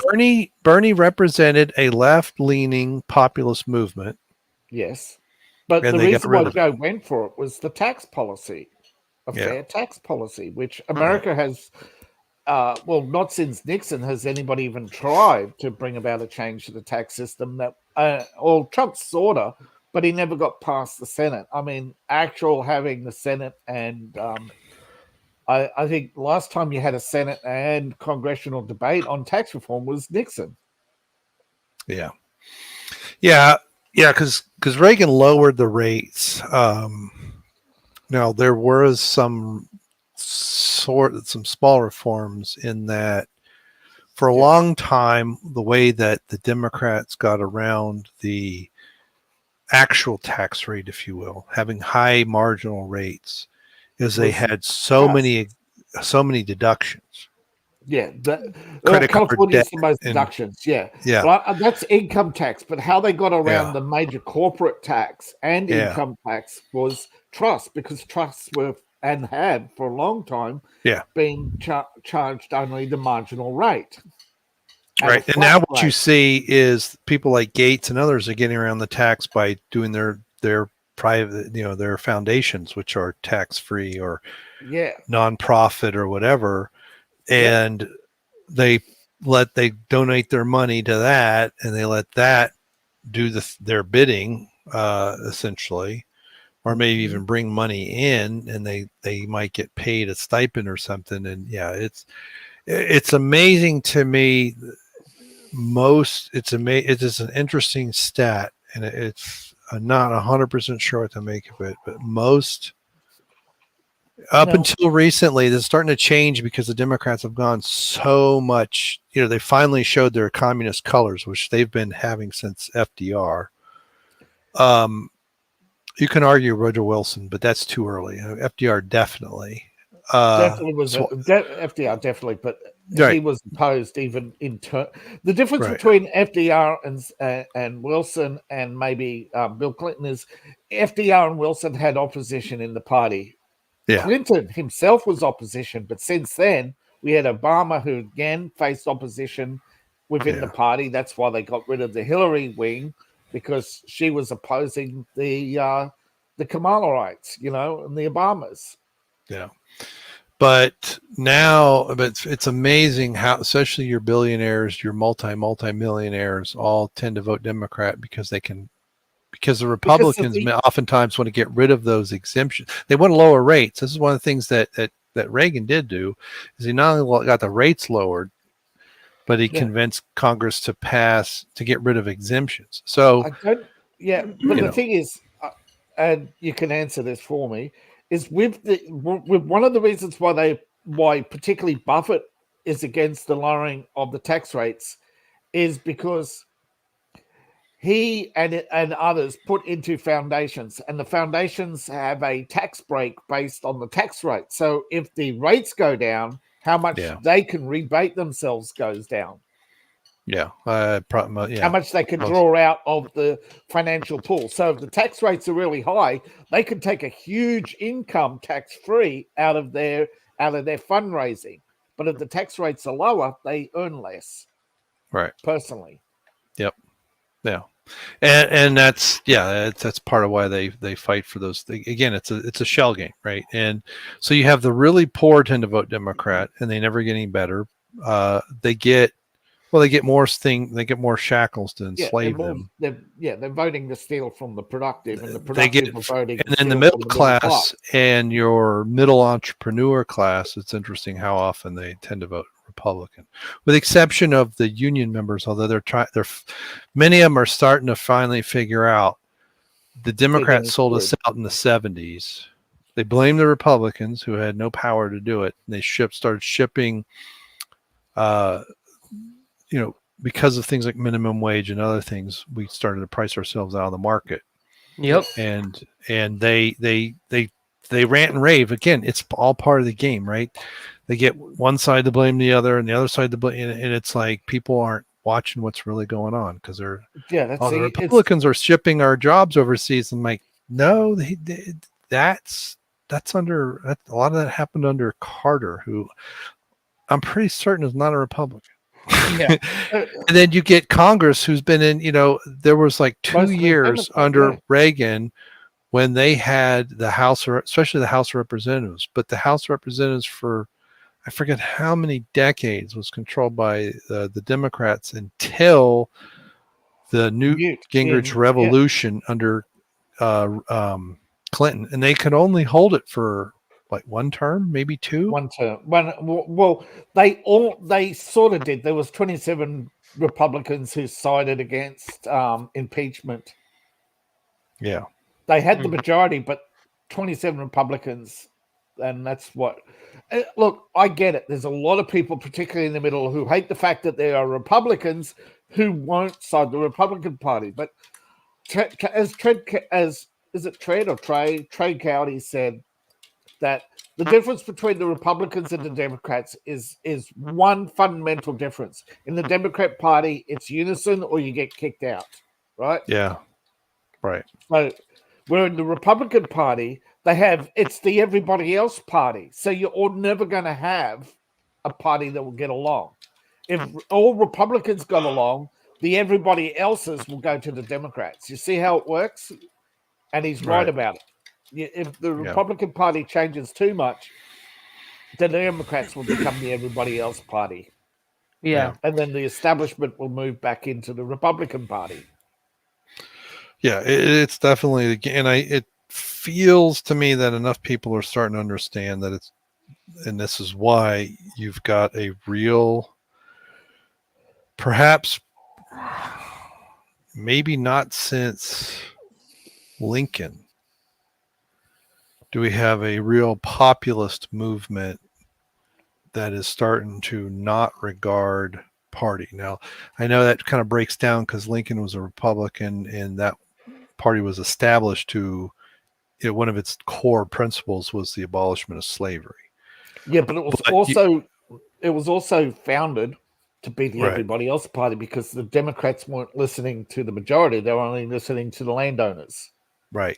Bernie represented a left-leaning populist movement Yes. But And the they got reason rid why of Joe went for it was the tax policy, a fair tax policy, which America has, well, not since Nixon has anybody even tried to bring about a change to the tax system that, well, Trump sort of, but he never got past the Senate. I mean, actual having the Senate and I think last time you had a Senate and congressional debate on tax reform was Nixon. Yeah. Because Reagan lowered the rates. Now there was some small reforms in that. For a long time, the way that the Democrats got around the actual tax rate, if you will, having high marginal rates, is they had so many deductions. Yeah, Credit card California's debt the most and deductions. Yeah, yeah, but that's income tax. But how they got around Yeah. the major corporate tax and Yeah. income tax was trust, because trusts were and had for a long time yeah, been charged only the marginal rate. at a right. And flat now what you rate. see is people like Gates and others are getting around the tax by doing their private, their foundations, which are tax free or Yeah, nonprofit or whatever, and they donate their money to that, and they let that do their bidding, essentially, or maybe even bring money in, and they might get paid a stipend or something. And yeah, it's amazing to me. It is an interesting stat, and I'm not 100% sure what to make of it, but most up until recently, this is starting to change because the Democrats have gone so much. They finally showed their communist colors, which they've been having since FDR. You can argue Woodrow Wilson, but that's too early. FDR definitely. definitely was FDR, definitely, but he was opposed even in turn. The difference between FDR and Wilson and maybe Bill Clinton is FDR and Wilson had opposition in the party. Yeah. Clinton himself was opposition, but since then we had Obama, who again faced opposition within the party. That's why they got rid of the Hillary wing, because she was opposing the Kamalaites, and the Obamas. Yeah. But now, it's amazing how, especially your billionaires, your multi-millionaires, all tend to vote Democrat because the Republicans oftentimes want to get rid of those exemptions. They want to lower rates. This is one of the things that Reagan did do, is he not only got the rates lowered, but he convinced Congress to get rid of exemptions. So, but the thing is, and you can answer this for me, is with one of the reasons why particularly Buffett is against the lowering of the tax rates is because he and others put into foundations, and the foundations have a tax break based on the tax rate. So if the rates go down, how much they can rebate themselves goes down. How much they can draw out of the financial pool. So if the tax rates are really high, they can take a huge income tax-free out of their fundraising. But if the tax rates are lower, they earn less. Right. Personally. Yep. Yeah. And that's part of why they fight for those things. Again, it's a shell game, right? And so you have the really poor tend to vote Democrat, and they never get any better. They get more shackles to enslave them. They're voting to steal from the productive, and the productive are voting. And then the middle class and your middle entrepreneur class. It's interesting how often they tend to vote Republican, with the exception of the union members. Although many of them are starting to finally figure out the Democrats sold us out in the 70s. They blamed the Republicans, who had no power to do it. And they started shipping, because of things like minimum wage and other things, we started to price ourselves out of the market. Yep. And they rant and rave. Again, it's all part of the game, right? They get one side to blame the other, and the other side to blame, and it's like people aren't watching what's really going on, because the Republicans are shipping our jobs overseas. And like, no, that's under a lot of that happened under Carter, who I'm pretty certain is not a Republican. Yeah. And then you get Congress, who's been in, there was like 2 Mostly years Democrat, under yeah. Reagan when they had the House, or especially the House of Representatives, but the House of Representatives for, I forget how many decades, was controlled by the Democrats until the Newt Gingrich revolution under Clinton, and they could only hold it for like one term, maybe two. One term. Well, they sort of did. There was 27 Republicans who sided against impeachment. Yeah. They had the majority, but 27 Republicans, and that's what. Look, I get it. There's a lot of people, particularly in the middle, who hate the fact that there are Republicans who won't side the Republican Party. But as is it Trade or Trey Cowdy said that the difference between the Republicans and the Democrats is one fundamental difference. In the Democrat Party, it's unison or you get kicked out, right? Yeah. Right. So where in the Republican Party, it's the everybody else party. So you're all never going to have a party that will get along. If all Republicans got along, the everybody else's will go to the Democrats. You see how it works? And he's right about it. If the Republican Party changes too much, the Democrats will become the everybody else party. Yeah. And then the establishment will move back into the Republican Party. Yeah, it's definitely, and it feels to me that enough people are starting to understand that and this is why you've got a real, perhaps, maybe not since Lincoln, do we have a real populist movement that is starting to not regard party. Now, I know that kind of breaks down because Lincoln was a Republican and that party was established to, one of its core principles was the abolishment of slavery. Yeah, but it was also founded to be the everybody else party because the Democrats weren't listening to the majority. They were only listening to the landowners. Right.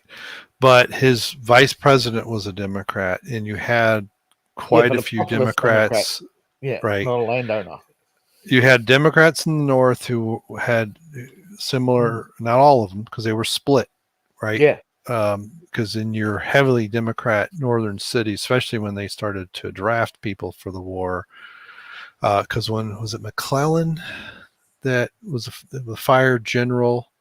But his vice president was a Democrat, and you had quite a few Democrats. Yeah, right. Not a landowner. You had Democrats in the North who had similar, not all of them, because they were split, right? Yeah. Because in your heavily Democrat northern cities, especially when they started to draft people for the war, because when was it McClellan that was the fire general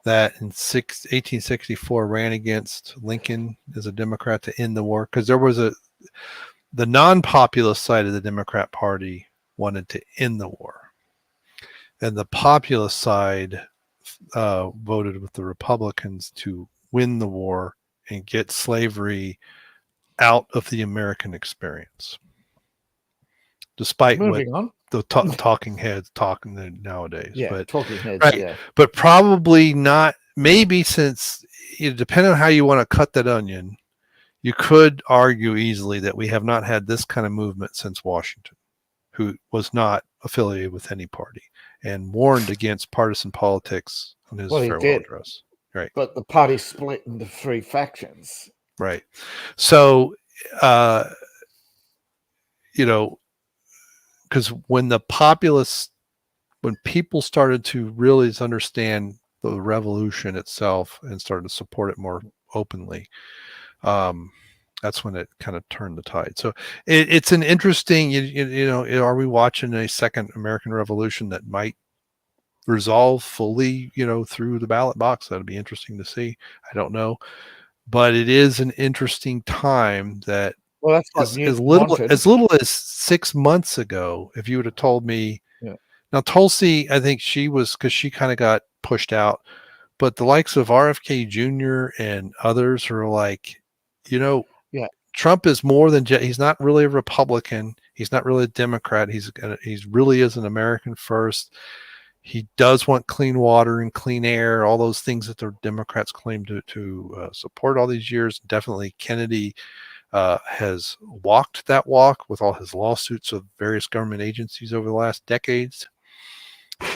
that in 1864 ran against Lincoln as a Democrat to end the war? Because there was the non-populist side of the Democrat Party wanted to end the war, and the populist side voted with the Republicans to win the war and get slavery out of the American experience, despite Moving what on. the talking heads talking nowadays. Yeah, but talking heads. right, yeah. But probably not. Maybe since, depending on how you want to cut that onion, you could argue easily that we have not had this kind of movement since Washington, who was not affiliated with any party and warned against partisan politics in his farewell address. Right. But the party split into three factions. Right. So, because when people started to really understand the revolution itself and started to support it more openly, that's when it kind of turned the tide. So it's an interesting, are we watching a second American Revolution that might resolve fully, through the ballot box? That'd be interesting to see. I don't know, but it is an interesting time that, well, that's as little as 6 months ago, if you would have told me, now Tulsi, I think because she kind of got pushed out, but the likes of RFK Jr. and others are like, Trump is more than he's not really a Republican. He's not really a Democrat. He's really is an American first. He does want clean water and clean air, all those things that the Democrats claim to support all these years. Definitely Kennedy has walked that walk with all his lawsuits of various government agencies over the last decades.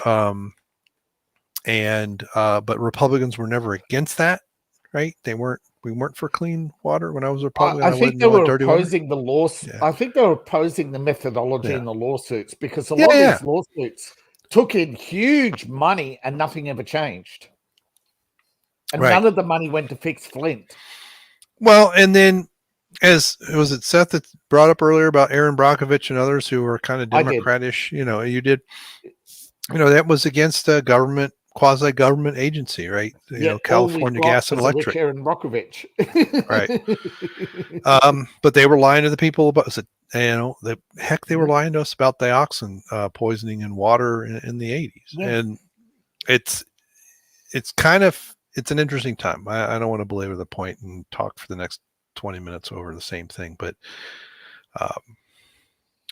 But Republicans were never against that, right? They weren't We weren't for clean water when I was Republican. I think they were opposing the lawsuit. Yeah. I think they were opposing the methodology in the lawsuits because a Yeah, lot of yeah. these lawsuits took in huge money and nothing ever changed. And none of the money went to fix Flint. Well, and then as was it Seth that brought up earlier about Aaron Brockovich and others who were kind of Democratish, you know, you did, you know, that was against a government, quasi-government agency, right? You know, California Gas and Electric. Aaron Brockovich. Right. But they were lying to the people about, you know, they were lying to us about dioxin poisoning in water in the 80s. Yeah. And it's kind of, it's an interesting time. I don't want to belabor the point and talk for the next 20 minutes over the same thing, but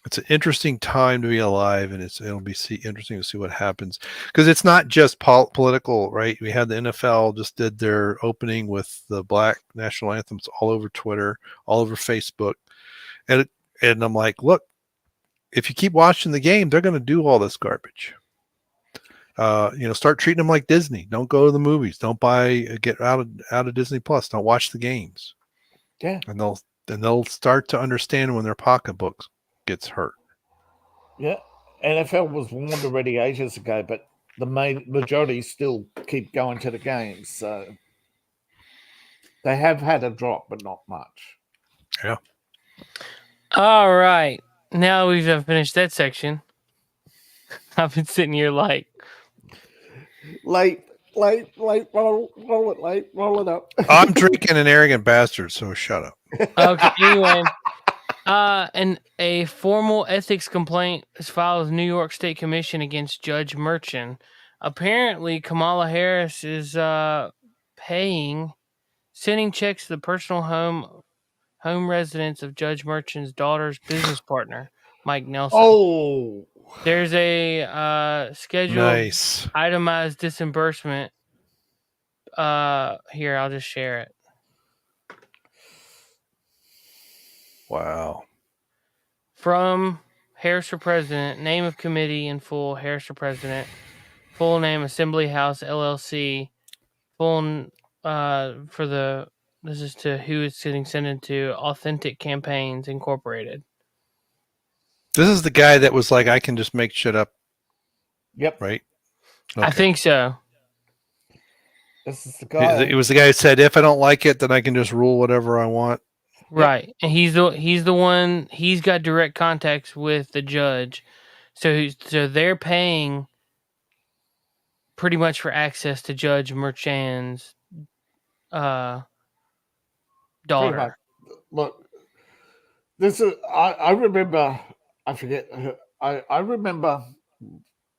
it's an interesting time to be alive, and it'll be interesting to see what happens, because it's not just political, right? We had the NFL just did their opening with the Black national anthems all over Twitter, all over Facebook, and I'm like, look, if you keep watching the game, they're going to do all this garbage. You know, start treating them like Disney. Don't go to the movies. Don't get out of Disney Plus. Don't watch the games. Yeah, and they'll start to understand when their pocketbooks gets hurt. Yeah, NFL was warned already ages ago, but the majority still keep going to the games. So they have had a drop, but not much. Yeah. All right. Now we've finished that section. I've been sitting here like late, roll it up. I'm drinking an arrogant bastard, so shut up. Okay, anyway. And a formal ethics complaint is filed with New York State Commission against Judge Merchan. Apparently, Kamala Harris is sending checks to the personal home residence of Judge Merchan's daughter's business partner, Mike Nelson. Oh, there's a scheduled itemized disbursement. Here, I'll just share it. Wow. From Harris for President, name of committee in full, Harris for President, full name, Assembly House, LLC, full, this is to who it's getting sent to, Authentic Campaigns, Incorporated. This is the guy that was like, I can just make shit up. Yep. Right? Okay. I think so. This is the guy. It was the guy who said, if I don't like it, then I can just rule whatever I want. Right. And he's the one, he's got direct contacts with the judge. So they're paying pretty much for access to Judge Merchan's daughter. Look, this is I remember, I forget, I remember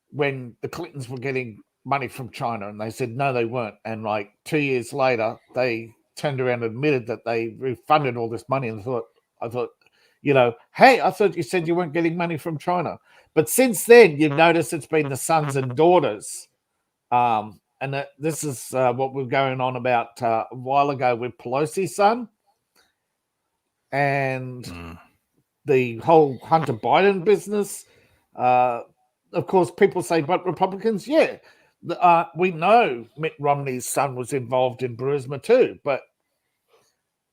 when the Clintons were getting money from China and they said no they weren't, and like 2 years later they turned around and admitted that they refunded all this money, and I thought, you know, hey, I thought you said you weren't getting money from China. But since then, you've noticed it's been the sons and daughters. And this is what we're going on about a while ago with Pelosi's son. And the whole Hunter Biden business. Of course, people say, but Republicans, yeah. We know Mitt Romney's son was involved in Burisma too, but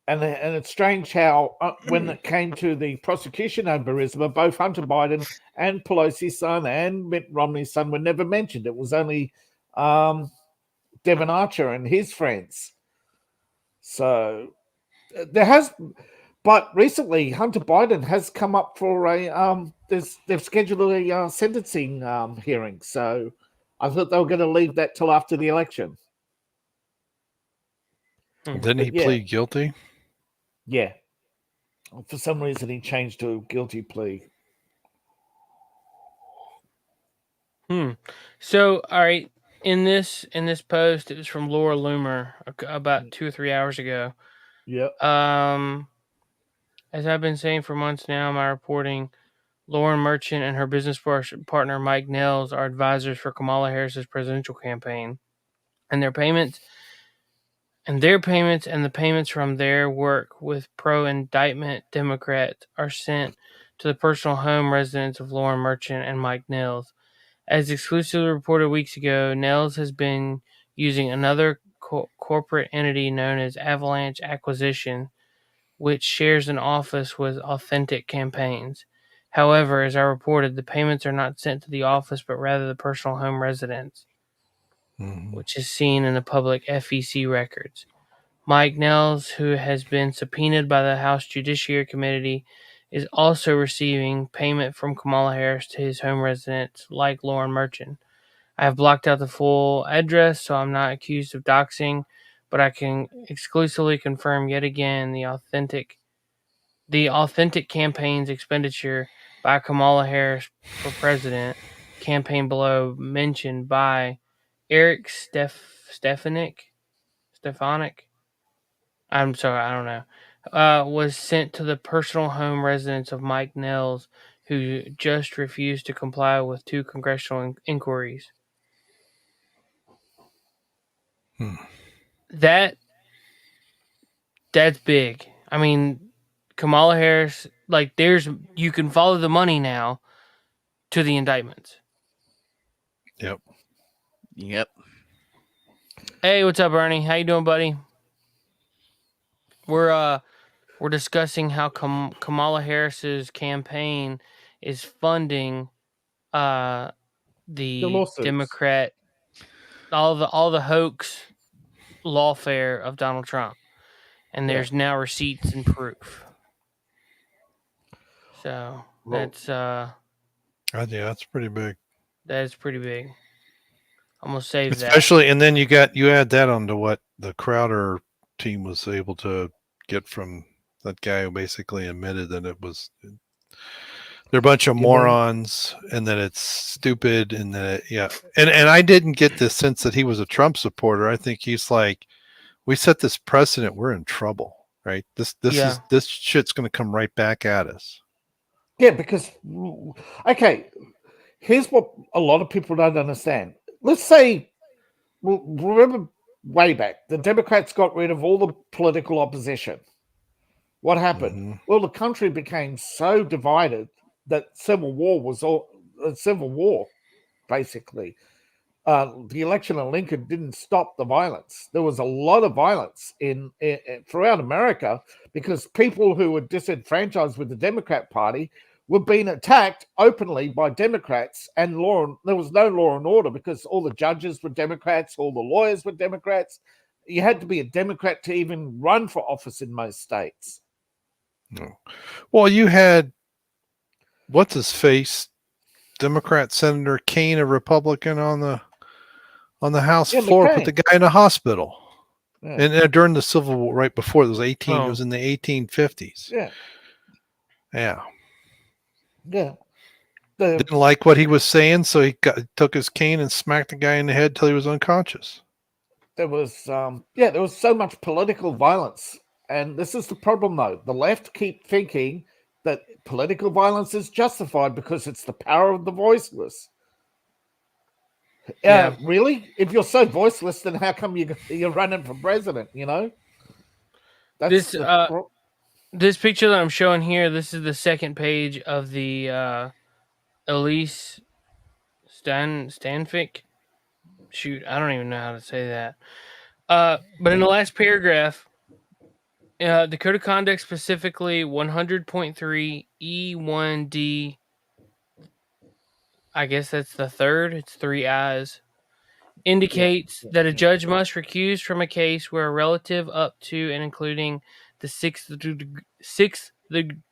and it's strange how when it came to the prosecution of Burisma, both Hunter Biden and Pelosi's son and Mitt Romney's son were never mentioned. It was only Devon Archer and his friends. So there has, but recently Hunter Biden has come up for a they've scheduled a sentencing hearing. So I thought they were going to leave that till after the election. Didn't he plead guilty? Yeah. For some reason, he changed to a guilty plea. So, all right, in this post, it was from Laura Loomer about 2 or 3 hours ago. Yep. As I've been saying for months now, my reporting, Lauren Merchant and her business partner Mike Nels are advisors for Kamala Harris's presidential campaign, and their payments and the payments from their work with pro-indictment Democrats are sent to the personal home residence of Lauren Merchant and Mike Nels. As exclusively reported weeks ago, Nels has been using another corporate entity known as Avalanche Acquisition, which shares an office with Authentic Campaigns. However, as I reported, the payments are not sent to the office, but rather the personal home residence, which is seen in the public FEC records. Mike Nels, who has been subpoenaed by the House Judiciary Committee, is also receiving payment from Kamala Harris to his home residence, like Lauren Merchant. I have blocked out the full address, so I'm not accused of doxing, but I can exclusively confirm yet again the authentic campaign's expenditure by Kamala Harris for president campaign below mentioned by Eric Stefanik. I'm sorry, I don't know. Was sent to the personal home residence of Mike Nels, who just refused to comply with 2 congressional inquiries. That's big. I mean, Kamala Harris, like, you can follow the money now to the indictments. Yep. Hey, what's up, Ernie? How you doing, buddy? We're discussing how Kamala Harris's campaign is funding the lawsuits. Democrat, all the hoax lawfare of Donald Trump, and there's now receipts and proof. So that's that's pretty big. that is pretty big. I'm gonna save Especially, and then you add that onto what the Crowder team was able to get from that guy who basically admitted that they're a bunch of morons and that it's stupid and that and I didn't get the sense that he was a Trump supporter. I think he's like, we set this precedent, we're in trouble, right? This shit's going to come right back at us. Yeah, because here's what a lot of people don't understand. Let's say, remember way back, the Democrats got rid of all the political opposition. What happened? Well, the country became so divided that civil war, basically. The election of Lincoln didn't stop the violence. There was a lot of violence in throughout America because people who were disenfranchised with the Democrat Party were being attacked openly by Democrats, and there was no law and order because all the judges were Democrats, all the lawyers were Democrats. You had to be a Democrat to even run for office in most states. No. Well, you had what's his face, Democrat Senator Kane, a Republican on the House floor, put the guy in a hospital, and during the Civil War, right before it was it was in the 1850s. Didn't like what he was saying, so he took his cane and smacked the guy in the head till he was unconscious. There was so much political violence, and this is the problem, though. The left keep thinking that political violence is justified because it's the power of the voiceless. Really? If you're so voiceless, then how come you're running for president? You know. This picture that I'm showing here, this is the second page of the Elise Stanfic. Shoot, I don't even know how to say that. But in the last paragraph, the Code of Conduct, specifically 100.3 E1D, I guess that's the third, it's 3 I's, indicates that a judge must recuse from a case where a relative up to and including the sixth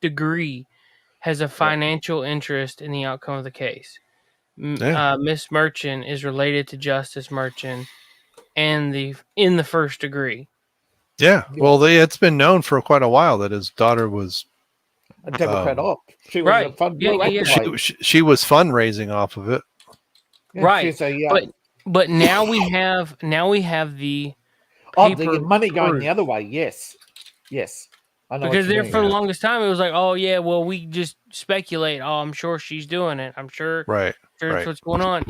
degree has a financial interest in the outcome of the case. Miss Merchant is related to Justice Merchant and in the first degree. Well, it's been known for quite a while that his daughter was a Democrat op. She was she was fundraising off of it. But now we have the the money going the other way. Yes. I know, because there for the longest time it was like, oh yeah, well, we just speculate. Oh, I'm sure she's doing it. I'm sure. That's what's going on.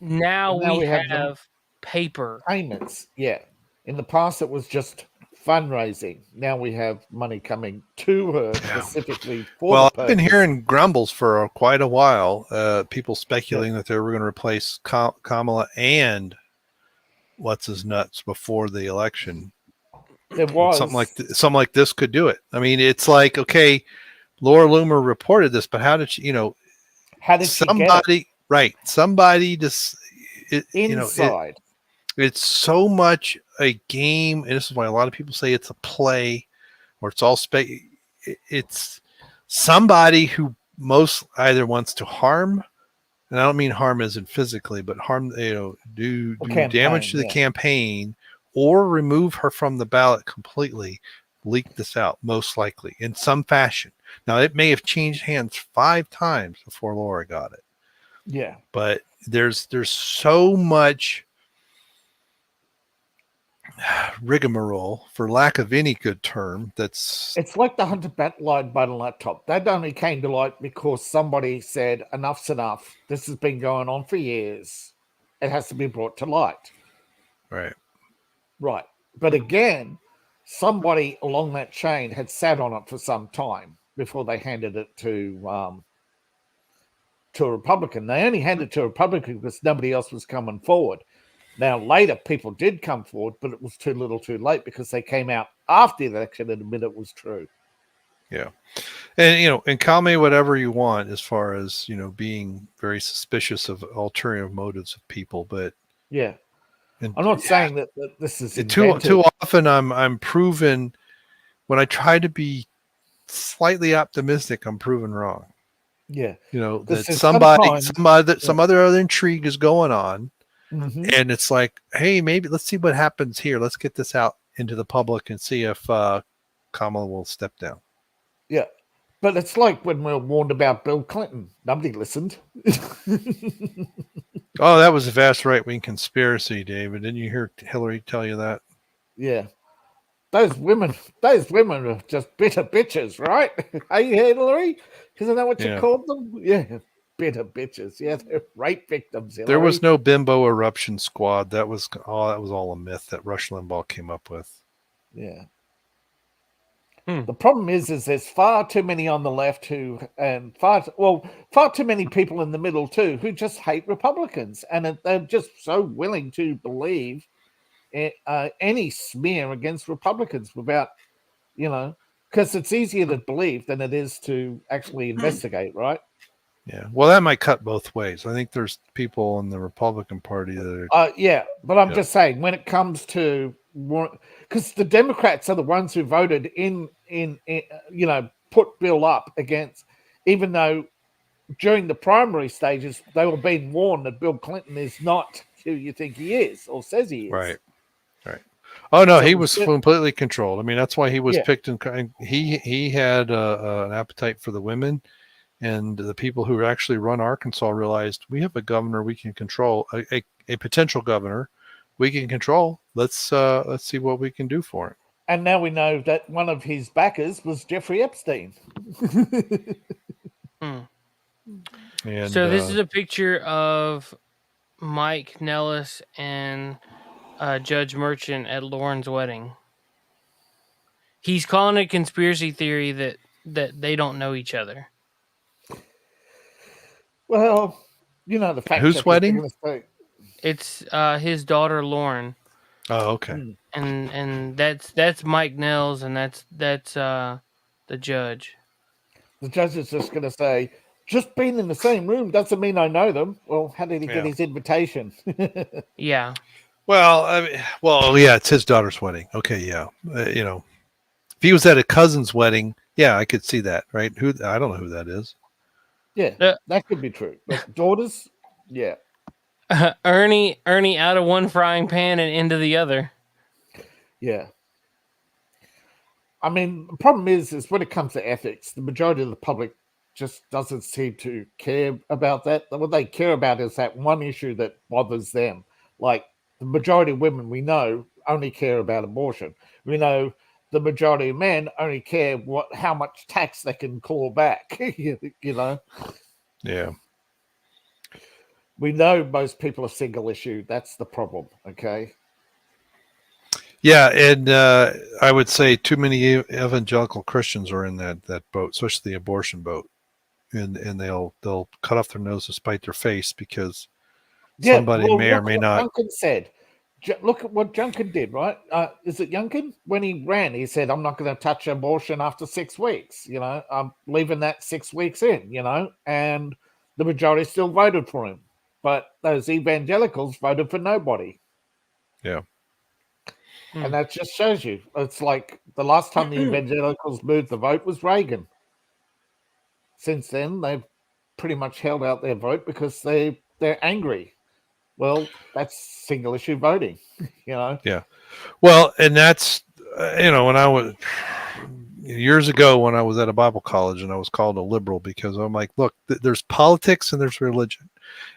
Now we have paper payments. Yeah. In the past, it was just fundraising. Now we have money coming to her specifically for. Well, I've been hearing grumbles for quite a while. People speculating that they were going to replace Kamala and what's his nuts before the election. There was Something like this could do it. I mean, it's like, okay, Laura Loomer reported this, but how did she? How did she get it? Right? Somebody just Inside. it's so much a game, and this is why a lot of people say it's a play, or it's all it's somebody who most either wants to harm, and I don't mean harm as in physically, but harm, do damage to the campaign, or remove her from the ballot completely, leak this out, most likely, in some fashion. Now, it may have changed hands 5 times before Laura got it. Yeah. But there's so much rigmarole, for lack of any good term, it's like the Hunter Batline button laptop. That only came to light because somebody said enough's enough. This has been going on for years. It has to be brought to light. Right. But again, somebody along that chain had sat on it for some time before they handed it to a Republican. They only handed it to a Republican because nobody else was coming forward. Now, later, people did come forward, but it was too little too late because they came out after the election and admitted it was true. Yeah. And, and call me whatever you want as far as, being very suspicious of alternative motives of people. But yeah, I'm not saying that this is too often I'm proven, when I try to be slightly optimistic, I'm proven wrong. Yeah. That some other intrigue is going on. Mm-hmm. And it's like, hey, maybe let's see what happens here. Let's get this out into the public and see if Kamala will step down. Yeah. But it's like when we were warned about Bill Clinton. Nobody listened. Oh, that was a vast right-wing conspiracy, David. Didn't you hear Hillary tell you that? Yeah. Those women are just bitter bitches, right? Hey, Hillary? Isn't that what you called them? Yeah. Bitter bitches. Yeah, they're rape victims. Hillary. There was no bimbo eruption squad. That was all a myth that Rush Limbaugh came up with. Yeah. The problem is there's far too many on the left far too many people in the middle too who just hate Republicans, and they're just so willing to believe any smear against Republicans without, because it's easier to believe than it is to actually investigate, right? Yeah, well, that might cut both ways. I think there's people in the Republican Party that are... but I'm just saying, when it comes to... Because the Democrats are the ones who voted in put Bill up against... Even though during the primary stages, they were being warned that Bill Clinton is not who you think he is, or says he is. Right. Oh, no, he was completely controlled. I mean, that's why he was picked. He had an appetite for the women. And the people who actually run Arkansas realized we have a governor we can control, a potential governor we can control. Let's see what we can do for him. And now we know that one of his backers was Jeffrey Epstein. And, so this is a picture of Mike Nellis and Judge Merchant at Lauren's wedding. He's calling it a conspiracy theory that they don't know each other. Well, the fact whose wedding? It's his daughter Lauren. Oh, okay. And that's Mike Nels, and that's the judge. The judge is just going to say, just being in the same room doesn't mean I know them. Well, how did he get his invitation? Yeah. Well, it's his daughter's wedding. Okay, yeah. If he was at a cousin's wedding, yeah, I could see that, right? I don't know who that is. Yeah, that could be true. But daughters, yeah. Ernie out of one frying pan and into the other. Yeah. I mean, the problem is when it comes to ethics, the majority of the public just doesn't seem to care about that. What they care about is that one issue that bothers them. Like the majority of women we know only care about abortion. We know the majority of men only care how much tax they can claw back. Yeah. We know most people are single issue. That's the problem. Okay. Yeah, and I would say too many evangelical Christians are in that boat, especially the abortion boat, and they'll cut off their nose to spite their face because somebody may or may not. Duncan said, look at what Youngkin did, right? Is it Youngkin? When he ran, he said, I'm not going to touch abortion after 6 weeks. I'm leaving that 6 weeks in, and the majority still voted for him. But those evangelicals voted for nobody. Yeah. And that just shows you. It's like the last time the evangelicals moved the vote was Reagan. Since then, they've pretty much held out their vote because they're angry. Well, that's single issue voting, Yeah. Well, and that's, when I was years ago when I was at a Bible college and I was called a liberal because I'm like, look, there's politics and there's religion.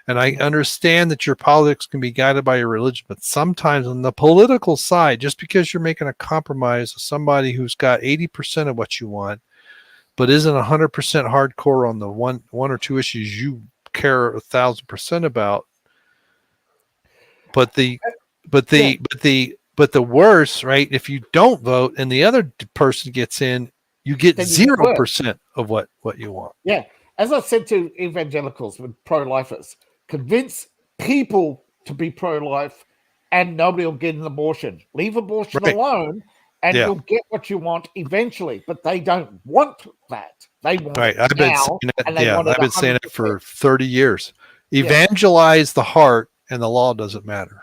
And I understand that your politics can be guided by your religion, but sometimes on the political side, just because you're making a compromise with somebody who's got 80% of what you want, but isn't 100% hardcore on the one or two issues you care 1,000% about, but the worse, right? If you don't vote and the other person gets in, you get 0% of what you want. Yeah. As I said to evangelicals with pro-lifers, convince people to be pro-life and nobody will get an abortion. Leave abortion alone and you'll get what you want eventually. But they don't want that. They want it I've now. I've been saying it for 30 years. Evangelize the heart and the law doesn't matter.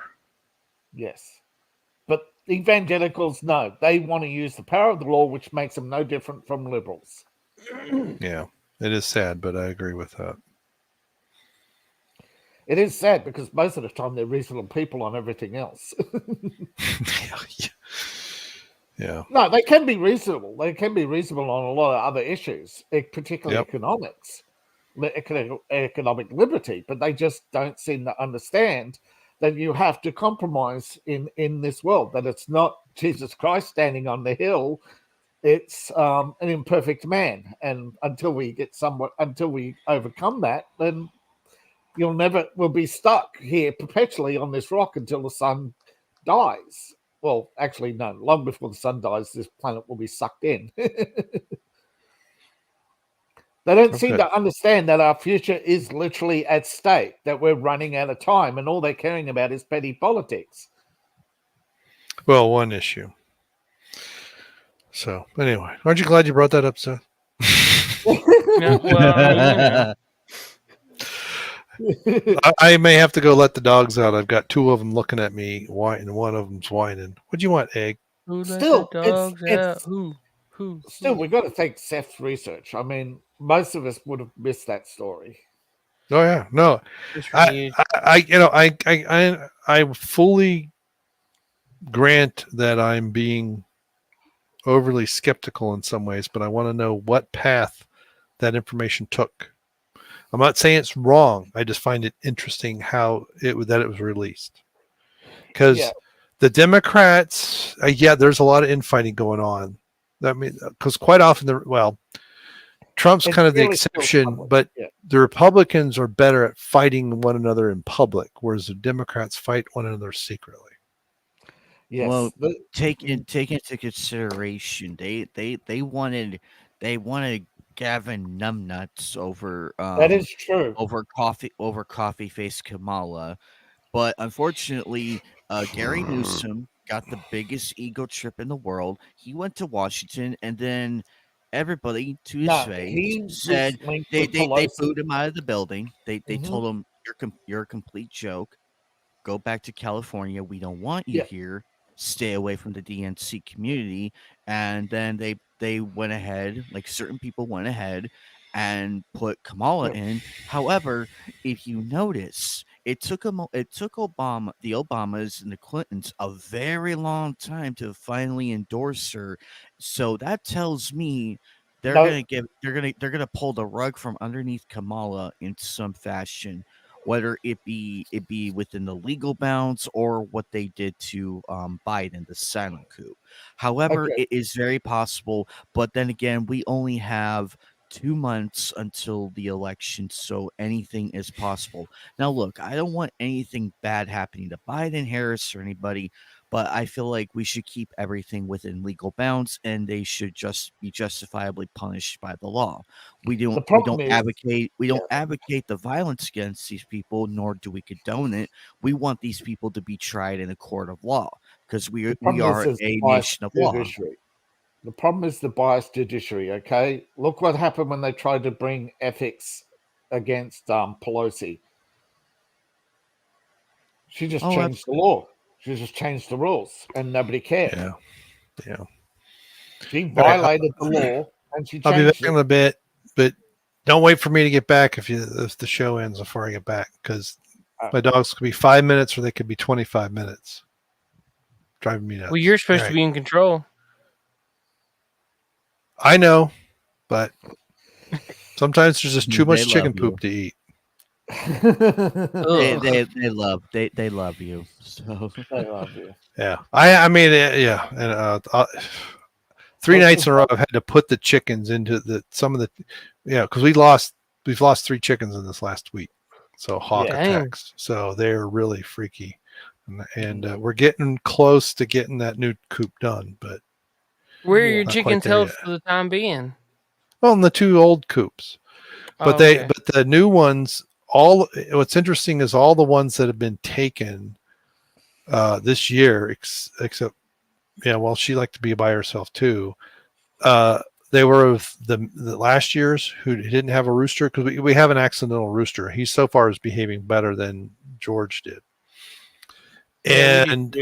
Yes. But evangelicals, no. They want to use the power of the law, which makes them no different from liberals. Yeah. It is sad, but I agree with that. It is sad because most of the time they're reasonable people on everything else. Yeah. No, they can be reasonable. They can be reasonable on a lot of other issues, particularly economics, economic liberty, but they just don't seem to understand that you have to compromise in this world, that it's not Jesus Christ standing on the hill. It's an imperfect man, and until we overcome that, then we'll be stuck here perpetually on this rock until the sun dies. Well, actually, no, long before the sun dies, this planet will be sucked in. They don't seem to understand that our future is literally at stake, that we're running out of time, and all they're caring about is petty politics. Well, one issue. So, anyway, aren't you glad you brought that up, Seth? I may have to go let the dogs out. I've got two of them looking at me, and one of them's whining. What do you want, Egg? Still, we've got to thank Seth's research. I mean, most of us would have missed that story. Oh yeah, no, I fully grant that I'm being overly skeptical in some ways, but I want to know what path that information took. I'm not saying it's wrong. I just find it interesting how that it was released. Because the Democrats, there's a lot of infighting going on. I mean, because quite often, Trump's kind of the exception, but the Republicans are better at fighting one another in public, whereas the Democrats fight one another secretly. Yes. Well, take into consideration, they wanted Gavin Numbnuts over that is true over coffee face Kamala, but unfortunately, Gary Newsom got the biggest ego trip in the world. He went to Washington, and then everybody to his face said they booed him out of the building. They told him you're a complete joke. Go back to California. We don't want you here. Stay away from the DNC community. And then they went ahead, like certain people went ahead and put Kamala in. However, if you notice, it took the Obamas and the Clintons a very long time to finally endorse her. So that tells me they're gonna pull the rug from underneath Kamala in some fashion, whether it be within the legal bounds or what they did to Biden, the silent coup. However, it is very possible. But then again, we only have 2 months until the election, so anything is possible. Now, look, I don't want anything bad happening to Biden, Harris, or anybody, but I feel like we should keep everything within legal bounds, and they should just be justifiably punished by the law. We don't advocate the violence against these people, nor do we condone it. We want these people to be tried in a court of law because we are a nation of law. The problem is the biased judiciary, okay? Look what happened when they tried to bring ethics against Pelosi. She just changed the law. She just changed the rules, and nobody cared. Yeah. She violated the law, and she changed I'll be back in a bit, but don't wait for me to get back if the show ends before I get back, because my dogs could be 5 minutes or they could be 25 minutes. Driving me nuts. Well, you're supposed to be in control. I know, but sometimes there's just too much chicken poop to eat. they love you. So they love you. Yeah, I mean, yeah, and 3 nights in a row I've had to put the chickens into because we've lost 3 chickens in this last week. So hawk attacks. So they're really freaky, and we're getting close to getting that new coop done, but. Where are your chickens held for the time being? Well, in the 2 old coops, but but the new ones. What's interesting is all the ones that have been taken this year, except she liked to be by herself too. They were of the last year's who didn't have a rooster, because we have an accidental rooster. He so far is behaving better than George did, and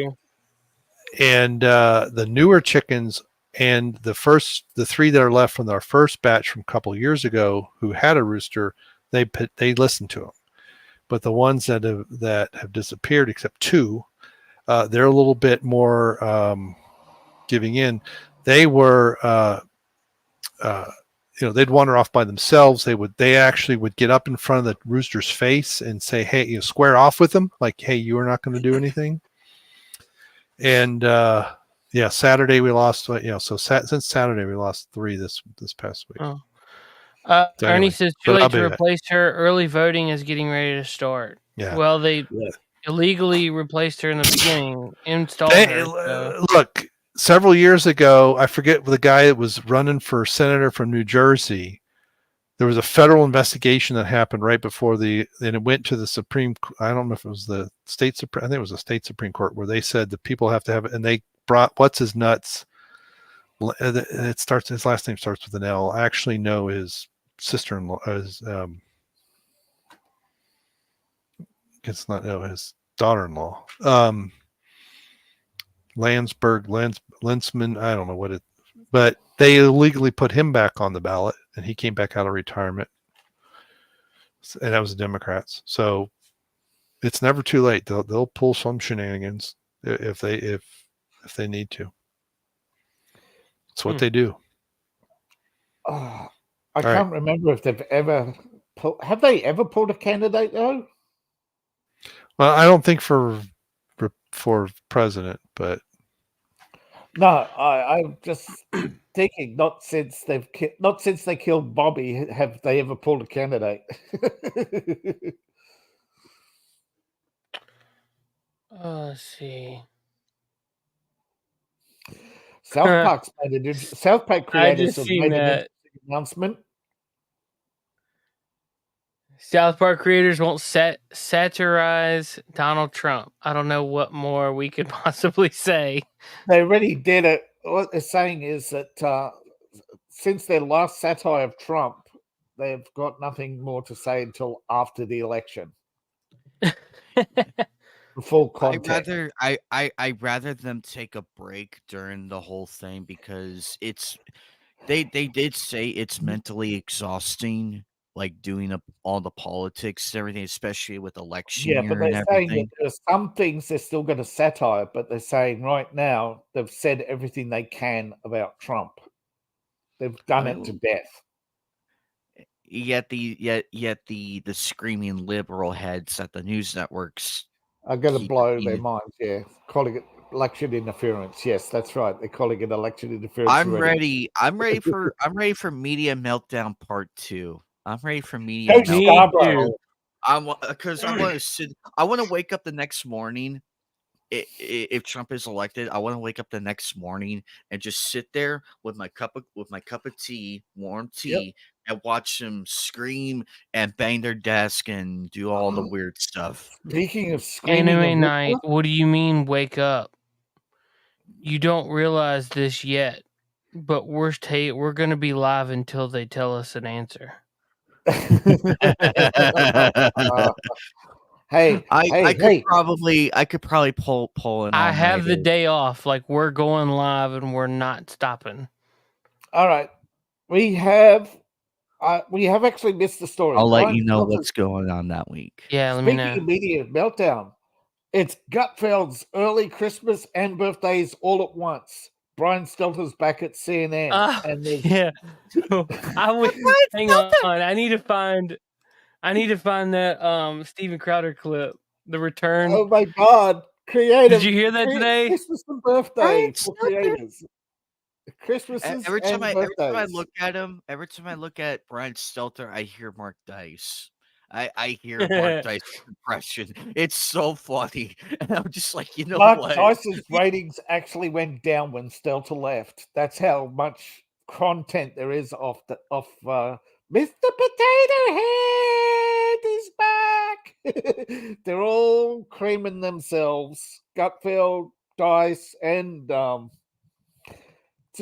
the newer chickens. And the 3 that are left from our first batch from a couple of years ago who had a rooster, they listened to them. But the ones that have disappeared, except 2, they're a little bit more giving in. They were, they'd wander off by themselves. They actually would get up in front of the rooster's face and say, "Hey, square off with them, like, hey, you are not going to do anything." And Saturday we lost. Since Saturday we lost 3 this past week. Oh. Ernie says too late to replace her. Early voting is getting ready to start. Yeah. Well, they illegally replaced her in the beginning. Look, several years ago, I forget the guy that was running for senator from New Jersey. There was a federal investigation that happened right before and it went to the Supreme. I don't know if it was the state Supreme. I think it was the state Supreme Court, where they said the people have to have it, and they brought what's his nuts. His last name starts with an L. I actually know his sister-in-law. His daughter-in-law. Lensman. I don't know what it, but they illegally put him back on the ballot, and he came back out of retirement, and that was the Democrats. So it's never too late. They'll pull some shenanigans if they need to. It's what they do. I can't remember if they've ever have they ever pulled a candidate though? Well, I don't think for president, but no, I'm just thinking. Not since they killed Bobby have they ever pulled a candidate. Let's see. South Park creators have made an announcement. South Park creators won't satirize Donald Trump. I don't know what more we could possibly say. They already did it. What they're saying is that since their last satire of Trump, they've got nothing more to say until after the election. Full context. I'd rather them take a break during the whole thing, because they did say it's mentally exhausting, like doing up all the politics and everything, especially with election year but they're saying that there's some things they're still going to satire, but they're saying right now they've said everything they can about Trump. They've done it to death. Yet the screaming liberal heads at the news networks are going to blow their minds. Yeah, calling it election interference. Yes, that's right. They're calling it election interference. I'm ready for Media Meltdown Part 2. I'm ready for Media Meltdown. Because I want to wake up the next morning if Trump is elected, I want to wake up the next morning and just sit there with my cup of tea, warm tea, and watch them scream and bang their desk and do all the weird stuff. Speaking of screaming, Anime night. What do you mean wake up? You don't realize this yet, but we're going to be live until they tell us an answer. Hey, I could probably pull an I have the all-nighter. day off. Like, we're going live and we're not stopping. All right, we have actually missed the story. I'll let Brian you know Stelter's- what's going on that week. Yeah, let me Speaking know. of media meltdown, it's Gutfeld's early Christmas and birthdays all at once. Brian Stelter's back at CNN, and there's Yeah. Hang on. I need to find that Steven Crowder clip. The return. oh my God, creative! Did you hear that today? Christmas and birthday Brian for Stelter. creators. Christmases Every time and birthdays. I look at him, every time I look at Brian Stelter, I hear Mark Dice. I hear Mark Dice's impression. It's so funny, and I'm just like, you know Mark what? Dice's ratings actually went down when Stelter left. That's how much content there is off Mr. Potato Head is back. They're all creaming themselves. Gutfeld, Dice, and to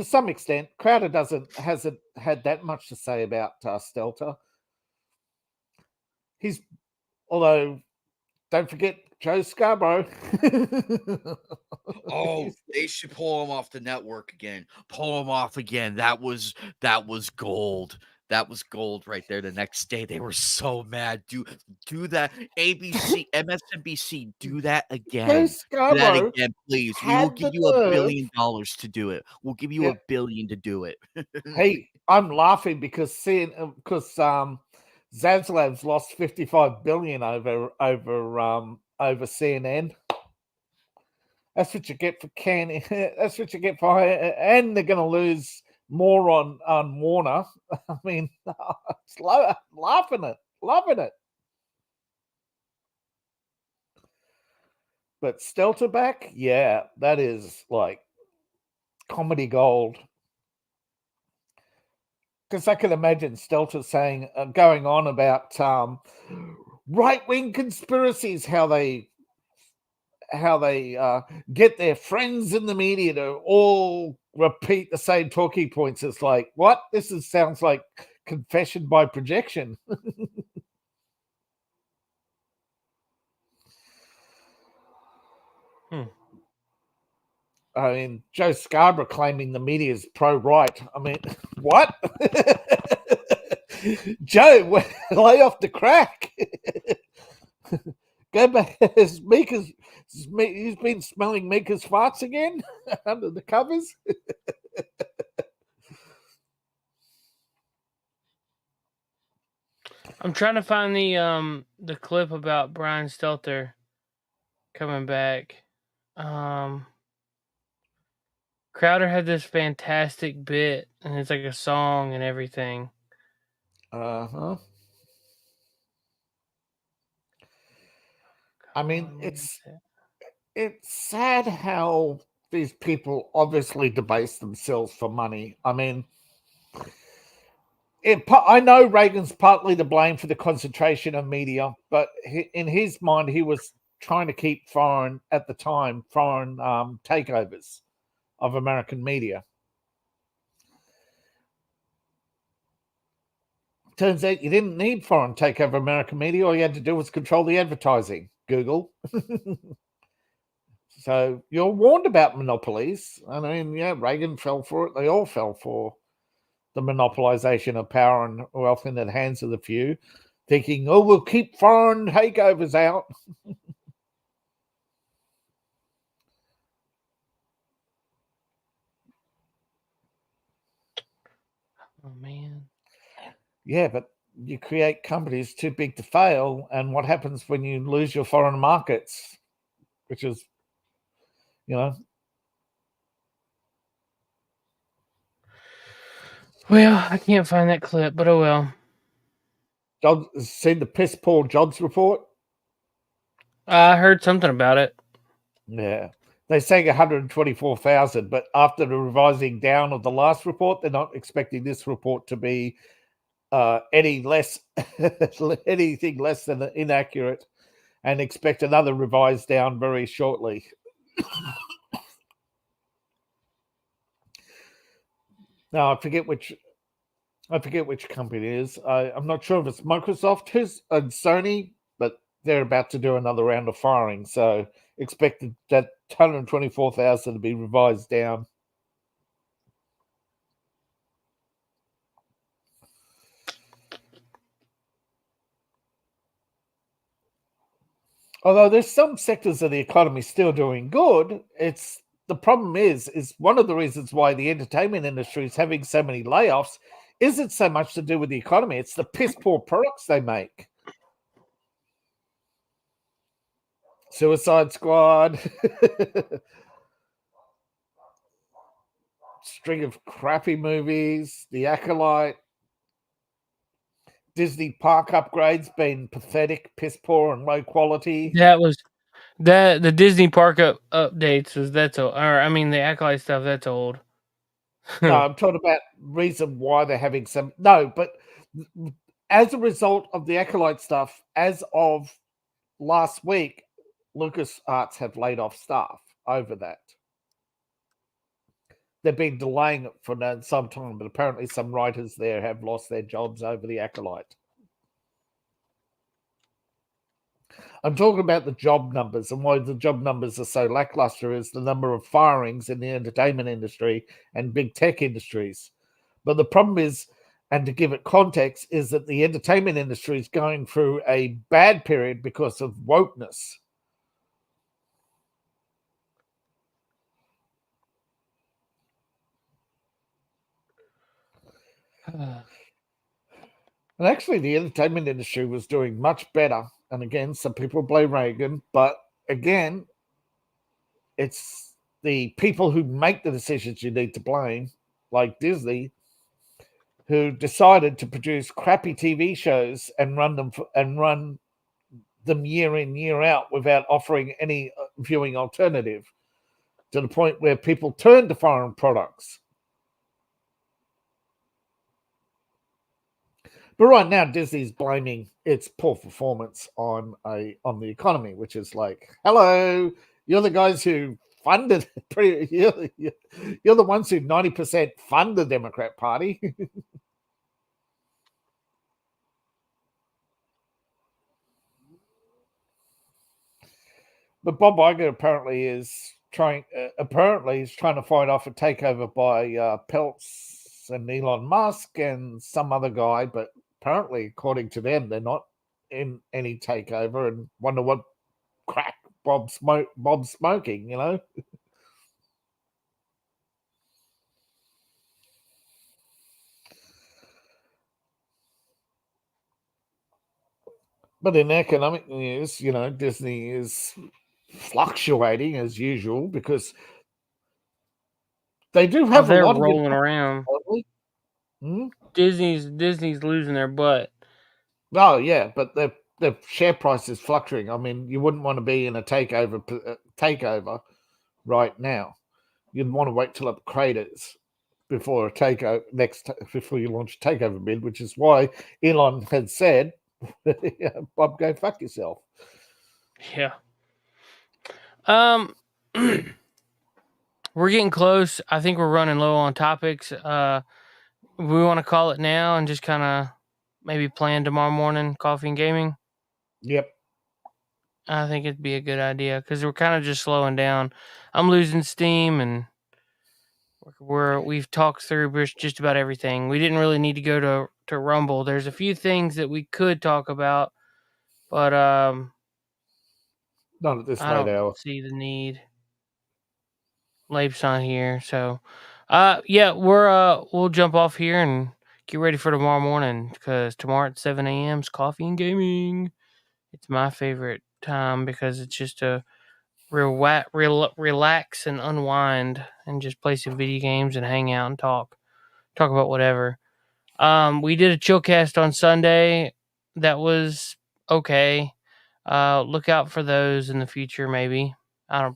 some extent, Crowder hasn't had that much to say about Stelter. Although, don't forget Joe Scarborough. Oh, they should pull him off the network again. Pull him off again. That was gold. That was gold right there. The next day, they were so mad. Do that. ABC, MSNBC, do that again. Joe Do that Scarborough again, please. We will give you $1 billion to do it. We'll give you $1 billion to do it. Hey, I'm laughing because Zaslav's lost $55 billion over CNN. That's what you get for canning. That's what you get for, and they're going to lose more on Warner. I mean, it's laughing it, loving it. But Stelter back, yeah, that is like comedy gold. Because I can imagine Stelter saying, going on about right-wing conspiracies, how they get their friends in the media to all repeat the same talking points. It's like, what? Sounds like confession by projection. I mean, Joe Scarborough claiming the media is pro-right. I mean, what? Joe, lay off the crack. Go back. He's been smelling Mika's farts again under the covers. I'm trying to find the clip about Brian Stelter coming back. Crowder had this fantastic bit, and it's like a song and everything. I mean, it's sad how these people obviously debase themselves for money. I mean, I know Reagan's partly to blame for the concentration of media, but in his mind, he was trying to keep foreign takeovers of American media. Turns out you didn't need foreign takeover American media. All you had to do was control the advertising. Google. So you're warned about monopolies. I mean, yeah, Reagan fell for it. They all fell for the monopolization of power and wealth in the hands of the few, thinking, oh, we'll keep foreign takeovers out. Oh, man. Yeah, but you create companies too big to fail. And what happens when you lose your foreign markets, which is, Well, I can't find that clip, but oh well. Seen the piss poor jobs report? I heard something about it. Yeah. They're saying 124,000, but after the revising down of the last report, they're not expecting this report to be anything less than inaccurate, and expect another revised down very shortly. Now I forget which company it is. I'm not sure if it's Microsoft and Sony, but they're about to do another round of firing, so expected that 124,000 to be revised down. Although there's some sectors of the economy still doing good, the problem is one of the reasons why the entertainment industry is having so many layoffs isn't so much to do with the economy, it's the piss poor products they make. Suicide Squad, string of crappy movies, The Acolyte, Disney park upgrades being pathetic, piss poor, and low quality. That was the Disney park updates that's old. Or I mean the Acolyte stuff that's old. No, I'm talking about reason why they're having some. No, but as a result of the Acolyte stuff, as of last week, LucasArts have laid off staff over that. They've been delaying it for some time, but apparently some writers there have lost their jobs over the Acolyte. I'm talking about the job numbers, and why the job numbers are so lackluster is the number of firings in the entertainment industry and big tech industries. But the problem is, and to give it context, is that the entertainment industry is going through a bad period because of wokeness. And actually, the entertainment industry was doing much better. And again, some people blame Reagan, but again, it's the people who make the decisions you need to blame, like Disney, who decided to produce crappy TV shows and run them year in, year out without offering any viewing alternative, to the point where people turn to foreign products. But right now, Disney's blaming its poor performance on the economy, which is like, hello, you're the guys who funded. You're the ones who 90% fund the Democrat Party. But Bob Iger apparently is trying to fight off a takeover by Peltz and Elon Musk and some other guy. But apparently, according to them, they're not in any takeover. And wonder what crack Bob's smoking, you know. But in economic news, you know, Disney is fluctuating as usual because they do have they're a lot rolling of around. Hmm? Disney's losing their butt. Oh yeah, but the share price is fluctuating. I mean, you wouldn't want to be in a takeover right now. You'd want to wait till it craters before before you launch a takeover bid, which is why Elon had said, "Bob, go fuck yourself." Yeah. We're getting close. I think we're running low on topics. We want to call it now and just kind of maybe plan tomorrow morning coffee and gaming. Yep. I think it'd be a good idea because we're kind of just slowing down. I'm losing steam, and we've talked through just about everything. We didn't really need to go to Rumble. There's a few things that we could talk about, but Not at this I late don't hour. see the need. Lape's not here, so yeah, we'll jump off here and get ready for tomorrow morning because tomorrow at 7 a.m. is coffee and gaming. It's my favorite time because it's just a relax and unwind and just play some video games and hang out and talk about whatever. We did a chillcast on Sunday that was okay. Look out for those in the future, maybe.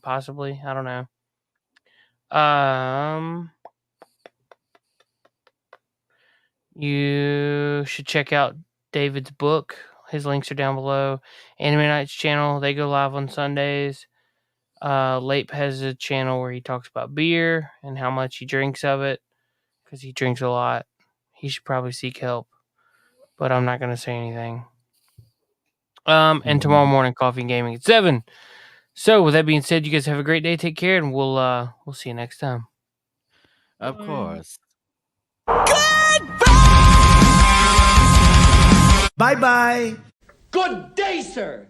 Possibly. I don't know. You should check out David's book. His links are down below. Anime Night's channel, they go live on Sundays. Lape has a channel where he talks about beer and how much he drinks of it, because he drinks a lot. He should probably seek help, but I'm not going to say anything. And tomorrow morning, coffee and gaming at 7. So with that being said, you guys have a great day. Take care, and we'll see you next time. Of course. Bye-bye. Good day, sir.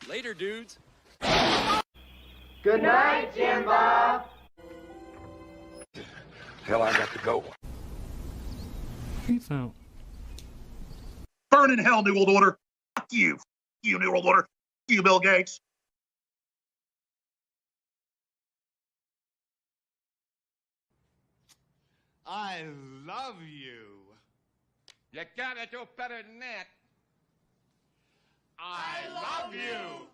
Later, dudes. Good night, Jim Bob. Hell, I got to go. Peace out. Burn in hell, New World Order. Fuck you. Fuck you, New World Order. Fuck you, Bill Gates. I love you. You gotta do better than that. I love you.